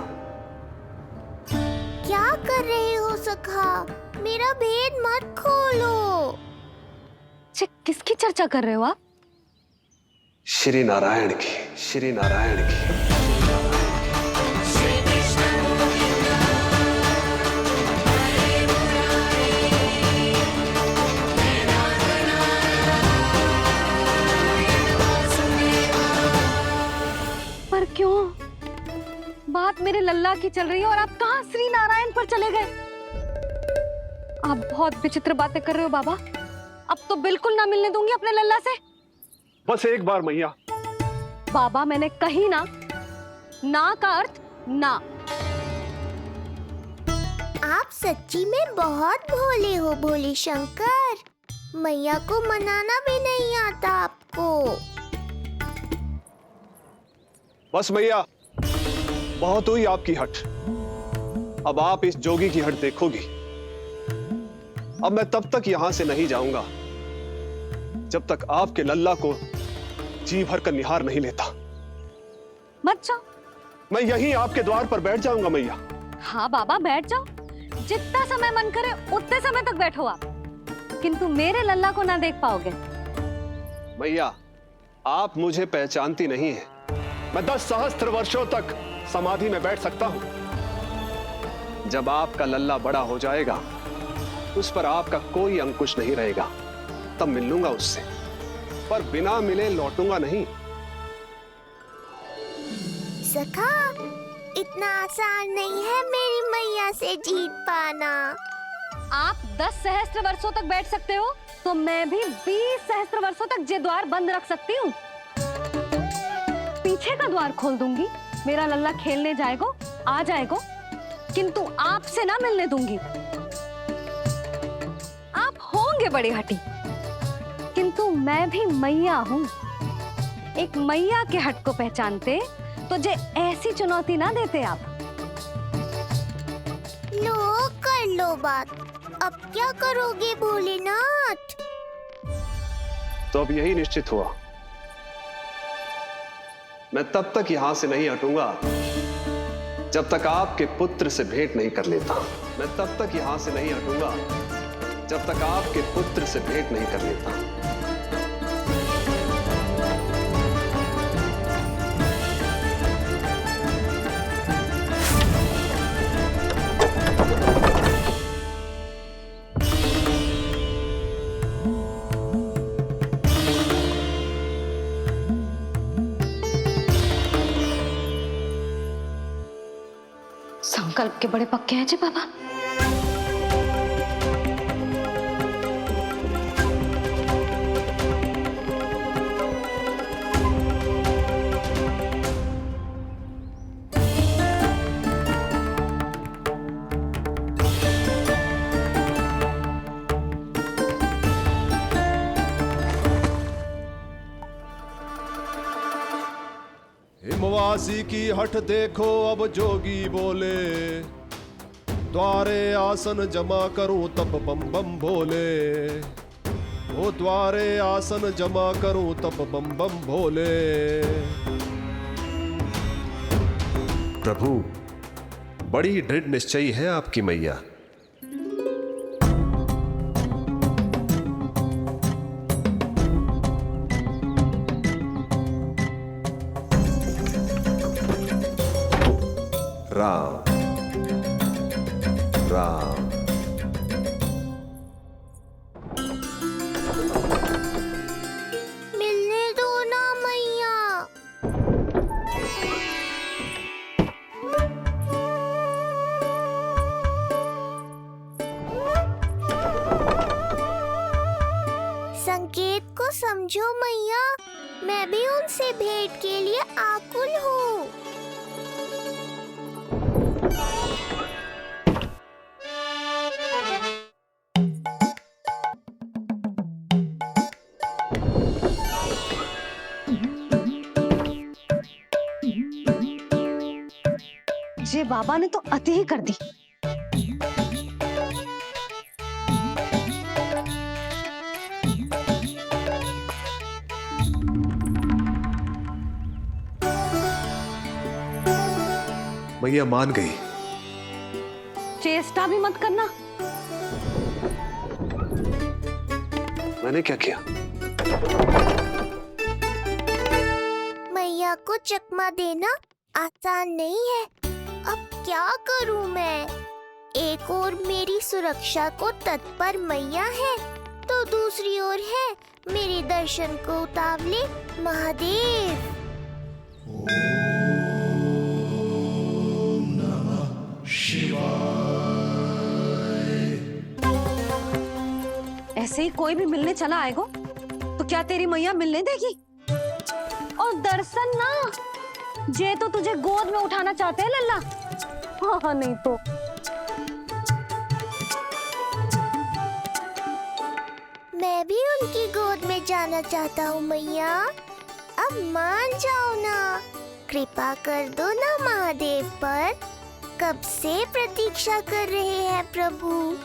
क्या कर रहे हो सखा, मेरा भेद मत खोलो। किसकी चर्चा कर रहे हो आप? श्री नारायण की, श्री नारायण की। पर क्यों? बात मेरे लल्ला की चल रही है और आप कहाँ श्री नारायण पर चले गए? आप बहुत विचित्र बातें कर रहे हो बाबा। अब तो बिल्कुल ना मिलने दूंगी अपने लल्ला से। बस एक बार मैया। बाबा, मैंने कही ना, ना का अर्थ ना। आप सच्ची में बहुत भोले हो भोले शंकर, मैया को मनाना भी नहीं आता आपको। बस मैया, बहुत हुई आपकी हट। अब आप इस जोगी की हट देखोगी। अब मैं तब तक यहां से नहीं जाऊंगा जब तक आपके लल्ला को जी भर कर निहार नहीं लेता। मत जाओ। मैं यहीं आपके द्वार पर बैठ जाऊंगा मैया। हाँ बाबा, बैठ जाओ। जितना समय मन करे उतने समय तक बैठो आप, किंतु मेरे लल्ला को ना देख पाओगे। मैया, आप मुझे पहचानती नहीं है। मैं 10 सहस्त्र वर्षों तक समाधि में बैठ सकता हूं। जब आपका लल्ला बड़ा हो जाएगा, उस पर आपका कोई अंकुश नहीं रहेगा, तब मिल लूंगा उससे, पर बिना मिले लौटूंगा नहीं। सखा, इतना आसान नहीं है मेरी मैया से जीत पाना। आप 10 सहस्त्र वर्षों तक बैठ सकते हो, तो मैं भी 20 सहस्त्र वर्षों तक ये द्वार बंद रख सकती हूँ। पीछे का द्वार खोल दूंगी, मेरा लल्ला खेलने जाएगा, आ जाएगा, किंतु आपसे ना मिलने दूंगी। आप होंगे बड़ी हठी, किंतु मैं भी मैया हूँ। एक मैया के हट को पहचानते तो जे ऐसी चुनौती ना देते आप। छोड़ो बात, अब क्या करोगे भोलेनाथ? तो अब यही निश्चित हुआ, मैं तब तक यहां से नहीं हटूंगा जब तक आपके पुत्र से भेंट नहीं कर लेता। मैं तब तक यहां से नहीं हटूंगा जब तक आपके पुत्र से भेंट नहीं कर लेता। संकल्प के बड़े पक्के हैं जी बाबा। हिमवासी की हठ देखो अब जोगी बोले, द्वारे आसन जमा करूं तब बम बम भोले। ओ द्वारे आसन जमा करूं तब बम बम भोले। प्रभु, बड़ी दृढ़ निश्चयी है आपकी मैया। राम राम। मिलने दो ना मैया। संकेत को समझो मैया, मैं भी उनसे भेंट के लिए आकुल हूँ। ये बाबा ने तो अति ही कर दी। मैया मान गई। चेष्टा भी मत करना। मैंने क्या किया? मैया को चकमा देना आसान नहीं है। अब क्या करूं मैं? एक ओर मेरी सुरक्षा को तत्पर मैया है, तो दूसरी ओर है मेरे दर्शन को उतावले महादेव। ऐसे ही कोई भी मिलने चला आएगा तो क्या तेरी मैया मिलने देगी? और दर्शन ना, जे तो तुझे गोद में उठाना चाहते हैं लल्ला। हाँ नहीं तो मैं भी उनकी गोद में जाना चाहता हूँ मैया। अब मान जाओ ना, कृपा कर दो ना महादेव पर। कब से प्रतीक्षा कर रहे हैं प्रभु।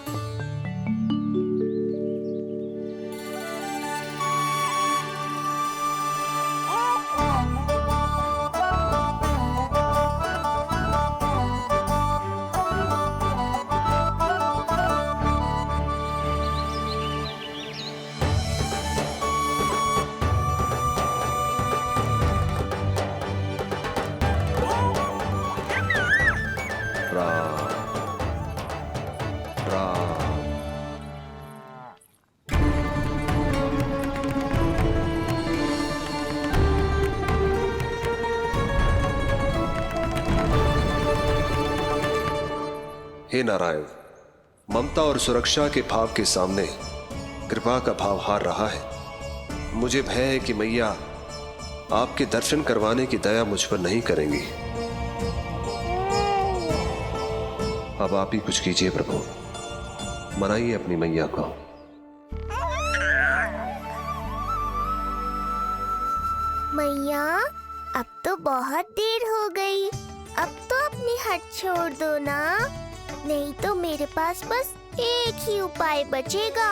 हे नारायण, ममता और सुरक्षा के भाव के सामने कृपा का भाव हार रहा है। मुझे भय है कि मैया आपके दर्शन करवाने की दया मुझ पर नहीं करेंगी। अब आप ही कुछ कीजिए प्रभु, मनाइए अपनी मैया को। मैया, अब तो बहुत देर हो गई। अब तो अपनी हट छोड़ दो ना। नहीं तो मेरे पास बस एक ही उपाय बचेगा।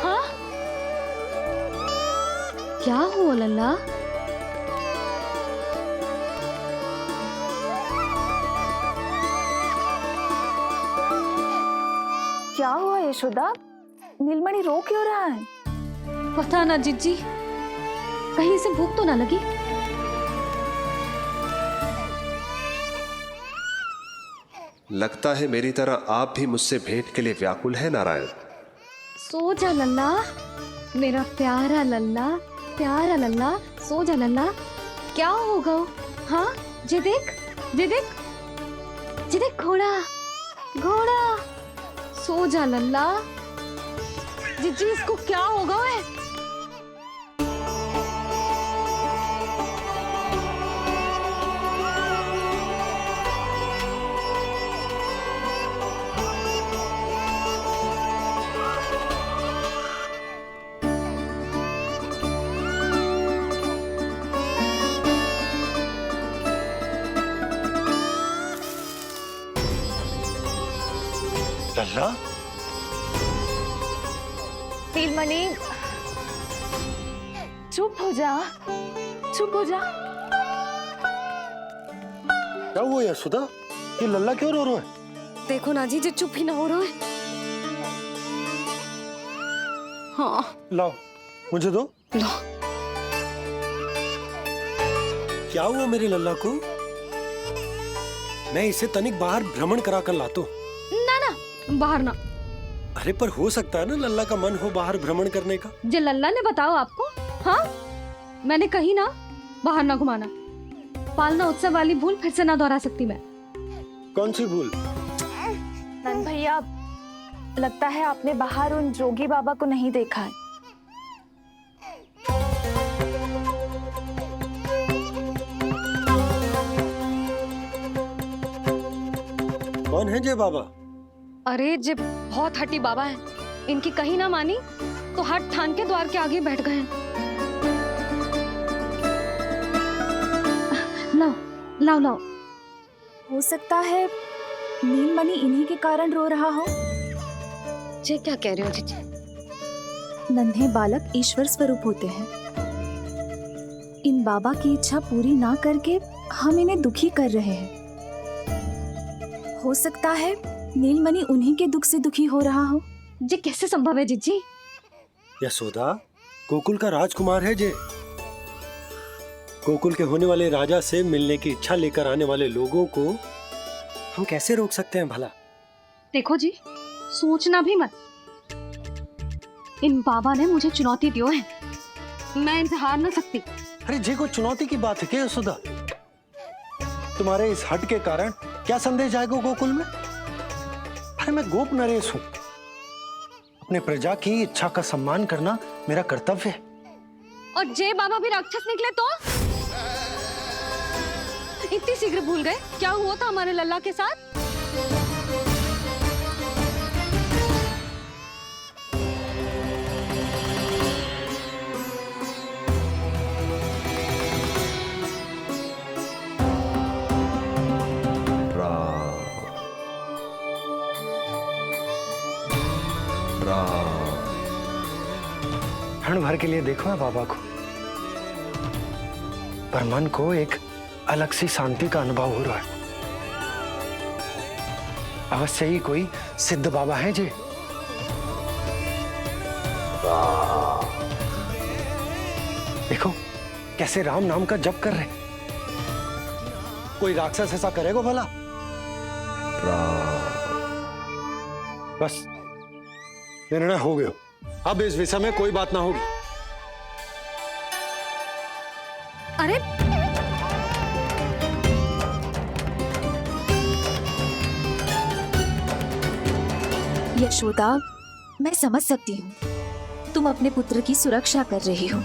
हाँ? क्या हुआ लल्ला? क्या हुआ यशोदा? नीलमणि रो क्यों रहा है? पता ना जीजी, कहीं से भूख तो ना लगी। लगता है मेरी तरह आप भी मुझसे भेंट के लिए व्याकुल है नारायण। सो जा लल्ला, मेरा प्यारा लल्ला, प्यारा लल्ला, सो जा लल्ला। क्या होगा? हाँ, जे देख, जे देख, जे देख, घोड़ा, घोड़ा। सो जा लल्ला। जीजी, इसको क्या होगा? लल्ला, नीलमणि, चुप हो जा, चुप हो जा। क्या हुआ यशोदा? ये लल्ला क्यों रो रहा है? देखो ना जी, चुप ही ना हो रहा है। हाँ, लाओ, मुझे दो। लो। क्या हुआ मेरे लल्ला को? मैं इसे तनिक बाहर भ्रमण करा कर लाता हूँ। ना ना, बाहर ना। अरे पर हो सकता है ना लल्ला का मन हो बाहर भ्रमण करने का। जे लल्ला ने बताओ आपको? हाँ, मैंने कही ना बाहर ना घुमाना। पालना उत्सव वाली भूल फिर से ना दोहरा सकती मैं। कौन सी भूल? नंद भैया, लगता है आपने बाहर उन जोगी बाबा को नहीं देखा है। कौन है जय बाबा? अरे जे बहुत हट्टी बाबा है, इनकी कहीं ना मानी तो हट ठान के द्वार के आगे बैठ गए। लाओ लाओ लाओ। हो सकता है नीलमणि इन्हीं के कारण रो रहा हो। जे क्या कह रहे हो जीजी? नन्हे बालक ईश्वर स्वरूप होते हैं। इन बाबा की इच्छा पूरी ना करके हम इन्हें दुखी कर रहे हैं। हो सकता है नीलमणि उन्हीं के दुख से दुखी हो रहा हो। जे कैसे संभव है जीजी? यशोदा, गोकुल का राजकुमार है जे। गोकुल के होने वाले राजा से मिलने की इच्छा लेकर आने वाले लोगों को हम कैसे रोक सकते हैं भला? देखो जी, सोचना भी मत। इन बाबा ने मुझे चुनौती दियो है, मैं इनसे हार ना सकती। अरे जे कोई चुनौती की बात है क्या यशोदा? तुम्हारे इस हट के कारण क्या संदेश जाएगा गोकुल में? अरे मैं गोप नरेश हूं। अपने प्रजा की इच्छा का सम्मान करना मेरा कर्तव्य है। और जे बाबा भी राक्षस निकले तो? इतनी शीघ्र भूल गए क्या हुआ था हमारे लल्ला के साथ? क्षण भर के लिए देखो है बाबा को, पर मन को एक अलग सी शांति का अनुभव हो रहा है। अवश्य ही कोई सिद्ध बाबा है जी। देखो कैसे राम नाम का जप कर रहे। कोई राक्षस ऐसा करेगा भला? बस निर्णय हो गया, अब इस विषय में कोई बात ना होगी। अरे यशोदा, मैं समझ सकती हूँ तुम अपने पुत्र की सुरक्षा कर रही हो,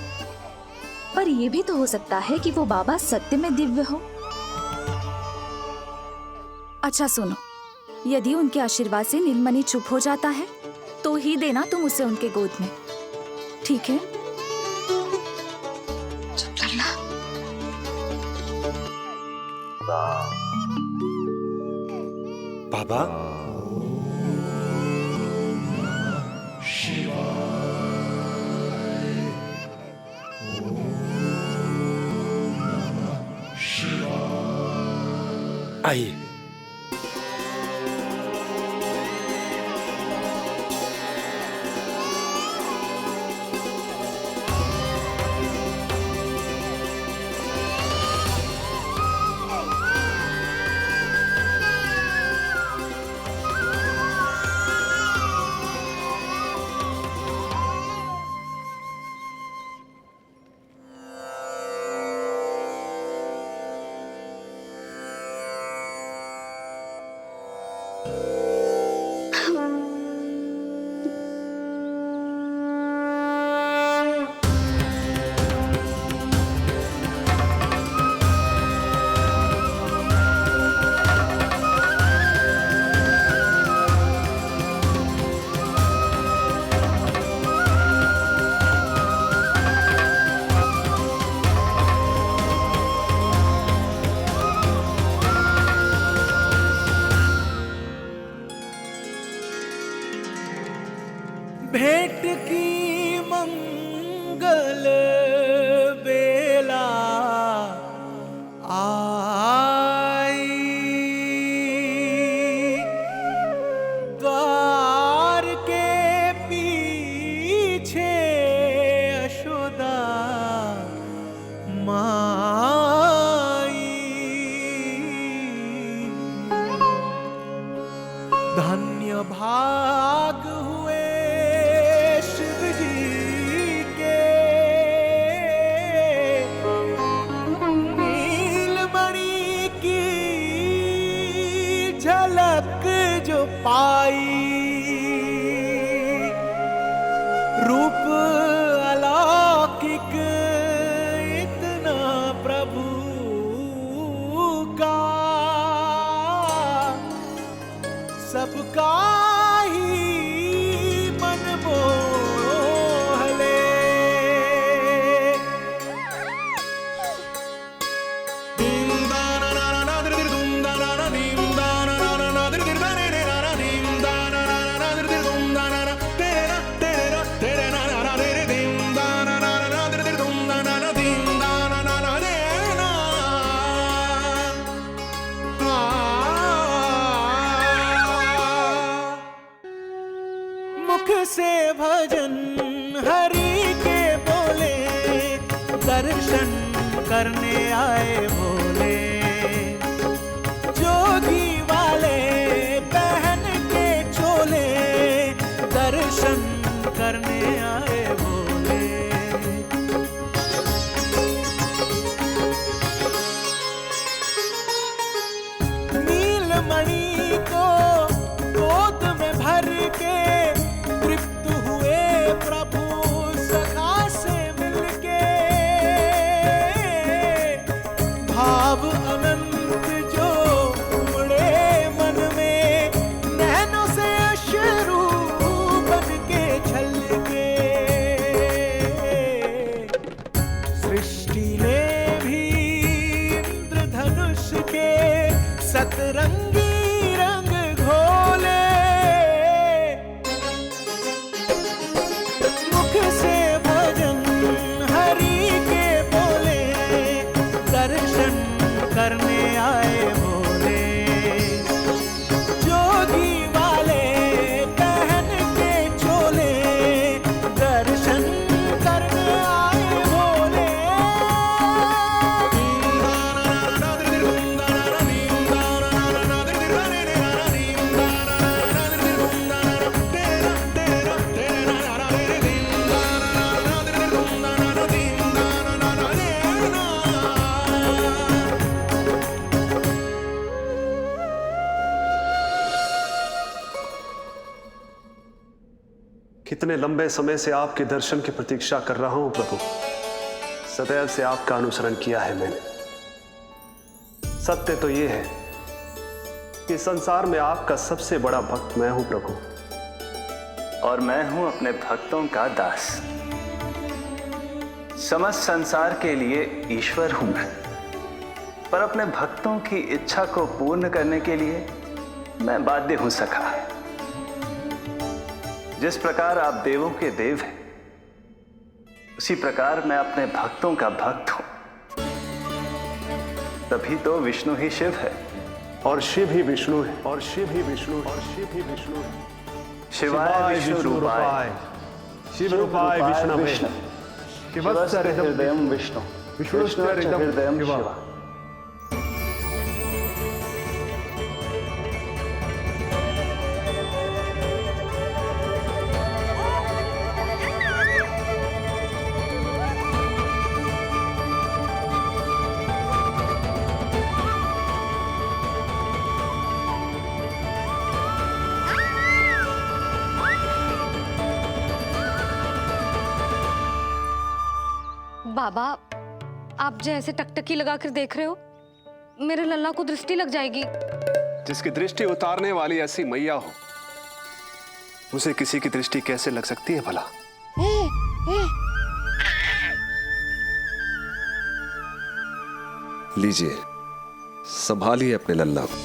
पर यह भी तो हो सकता है कि वो बाबा सत्य में दिव्य हो। अच्छा सुनो, यदि उनके आशीर्वाद से नीलमणि चुप हो जाता है तो ही देना तुम उसे उनके गोद में, ठीक है? चुप लल्ला। बाबा, आइए। भेंट की मंगल बेला आई, द्वार के पीछे यशोदा माई। धन्य भाग हुए शिव जी के, नीलमणि की झलक जो पाई। रूप अलौकिक इतना प्रभु का, सबका ही मन मोह ले। मुख से भजन हरि के बोले, दर्शन करने आए भोले। जोगी वाले पहन के चोले, दर्शन करने आए भोले। नीलमणि को गोद में भर के तृप्त हुए प्रभु सखा से मिलके। भाव अनंत जो उमड़े मन में, नैनों से अश्रु बन के छलके। सृष्टि ने भी इंद्रधनुष के सतरंगी रंग घोले। मुख से भजन हरि के बोले, दर्शन करने आए भोले। जोगी वाले पहन के चोले, दर्शन करने आए भोले। कितने लंबे समय से आपके दर्शन की प्रतीक्षा कर रहा हूं प्रभु। सदैव से आपका अनुसरण किया है मैंने। सत्य तो यह है कि संसार में आपका सबसे बड़ा भक्त मैं हूं प्रभु, और मैं हूं अपने भक्तों का दास। समस्त संसार के लिए ईश्वर हूं मैं, पर अपने भक्तों की इच्छा को पूर्ण करने के लिए मैं बाध्य हूं सखा। जिस प्रकार आप देवों के देव हैं, उसी प्रकार मैं अपने भक्तों का भक्त हूं। तभी तो विष्णु ही शिव है, और शिव ही विष्णु है, और शिव ही विष्णु है, और शिव ही विष्णु है। शिवाय विष्णु रूपाय, शिव रूपाय विष्णवे, शिवस्य हृदयं विष्णु, विष्णुस्य हृदयं शिवा। बाबा, आप जो ऐसे टकटकी लगाकर देख रहे हो, मेरे लल्ला को दृष्टि लग जाएगी। जिसकी दृष्टि उतारने वाली ऐसी मैया हो, उसे किसी की दृष्टि कैसे लग सकती है भला? लीजिए, संभालिए अपने लल्ला को।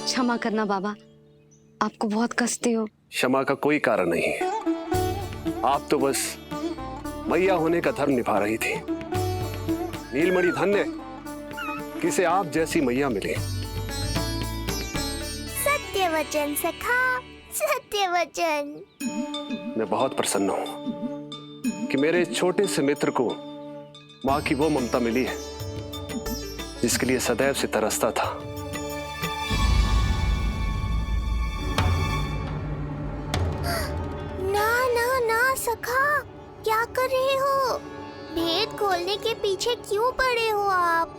क्षमा करना बाबा, आपको बहुत कष्ट हो। क्षमा का कोई कारण नहीं है। आप तो बस मैया होने का धर्म निभा रही थी। नीलमणि धन्य किसे आप जैसी मैया मिले। सत्य वचन सखा, सत्य वचन। मैं बहुत प्रसन्न हूं कि मेरे छोटे से मित्र को माँ की वो ममता मिली है जिसके लिए सदैव से तरसता था। सखा, क्या कर रहे हो? भेद खोलने के पीछे क्यों पड़े हो आप?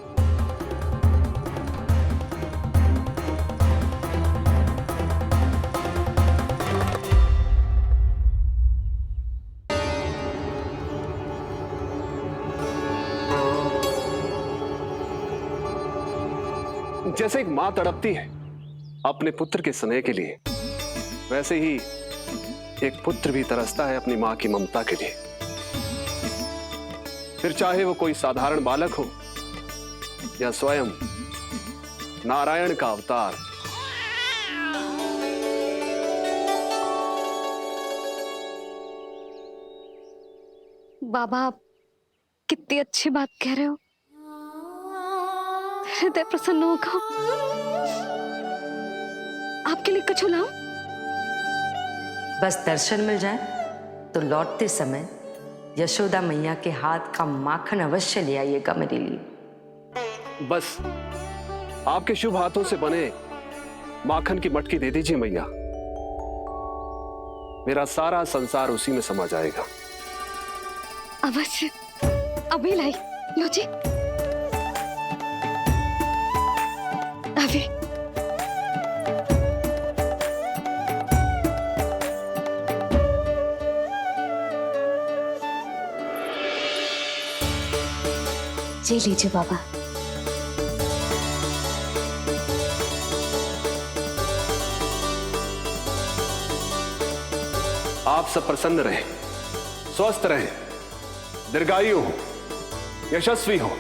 जैसे एक माँ तड़पती है अपने पुत्र के स्नेह के लिए, वैसे ही एक पुत्र भी तरसता है अपनी मां की ममता के लिए। फिर चाहे वो कोई साधारण बालक हो या स्वयं नारायण का अवतार। बाबा, आप कितनी अच्छी बात कह रहे हो। हृदय प्रसन्न होगा। आपके लिए कुछ लाऊं? बस दर्शन मिल जाए तो लौटते समय यशोदा मैया के हाथ का माखन अवश्य ले आइएगा मेरे लिए। बस आपके शुभ हाथों से बने माखन की मटकी दे दीजिए मैया, मेरा सारा संसार उसी में समा जाएगा। अवश्य, अभी लाई। लो जी, अभी। जी लीजिए बाबा। आप सब प्रसन्न रहें, स्वस्थ रहें, दीर्घायु हो, यशस्वी हो।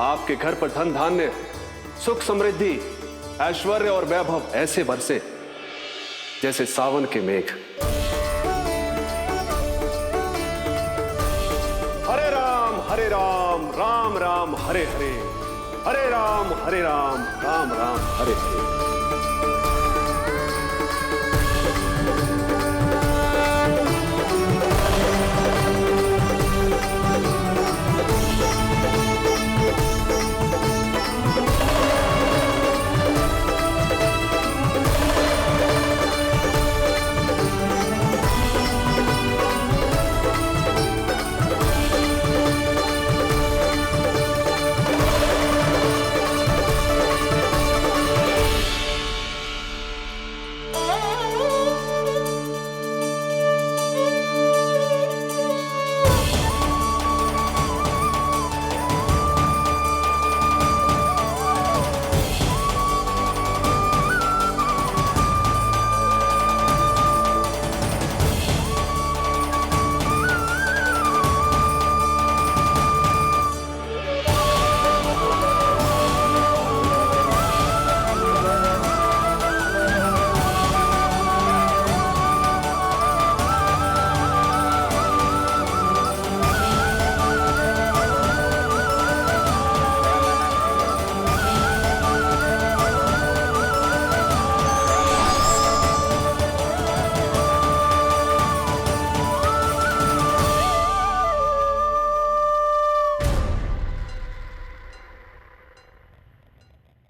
आपके घर पर धन धान्य, सुख समृद्धि, ऐश्वर्य और वैभव ऐसे बरसे जैसे सावन के मेघ। हरे राम, राम राम हरे हरे, हरे राम राम राम हरे हरे।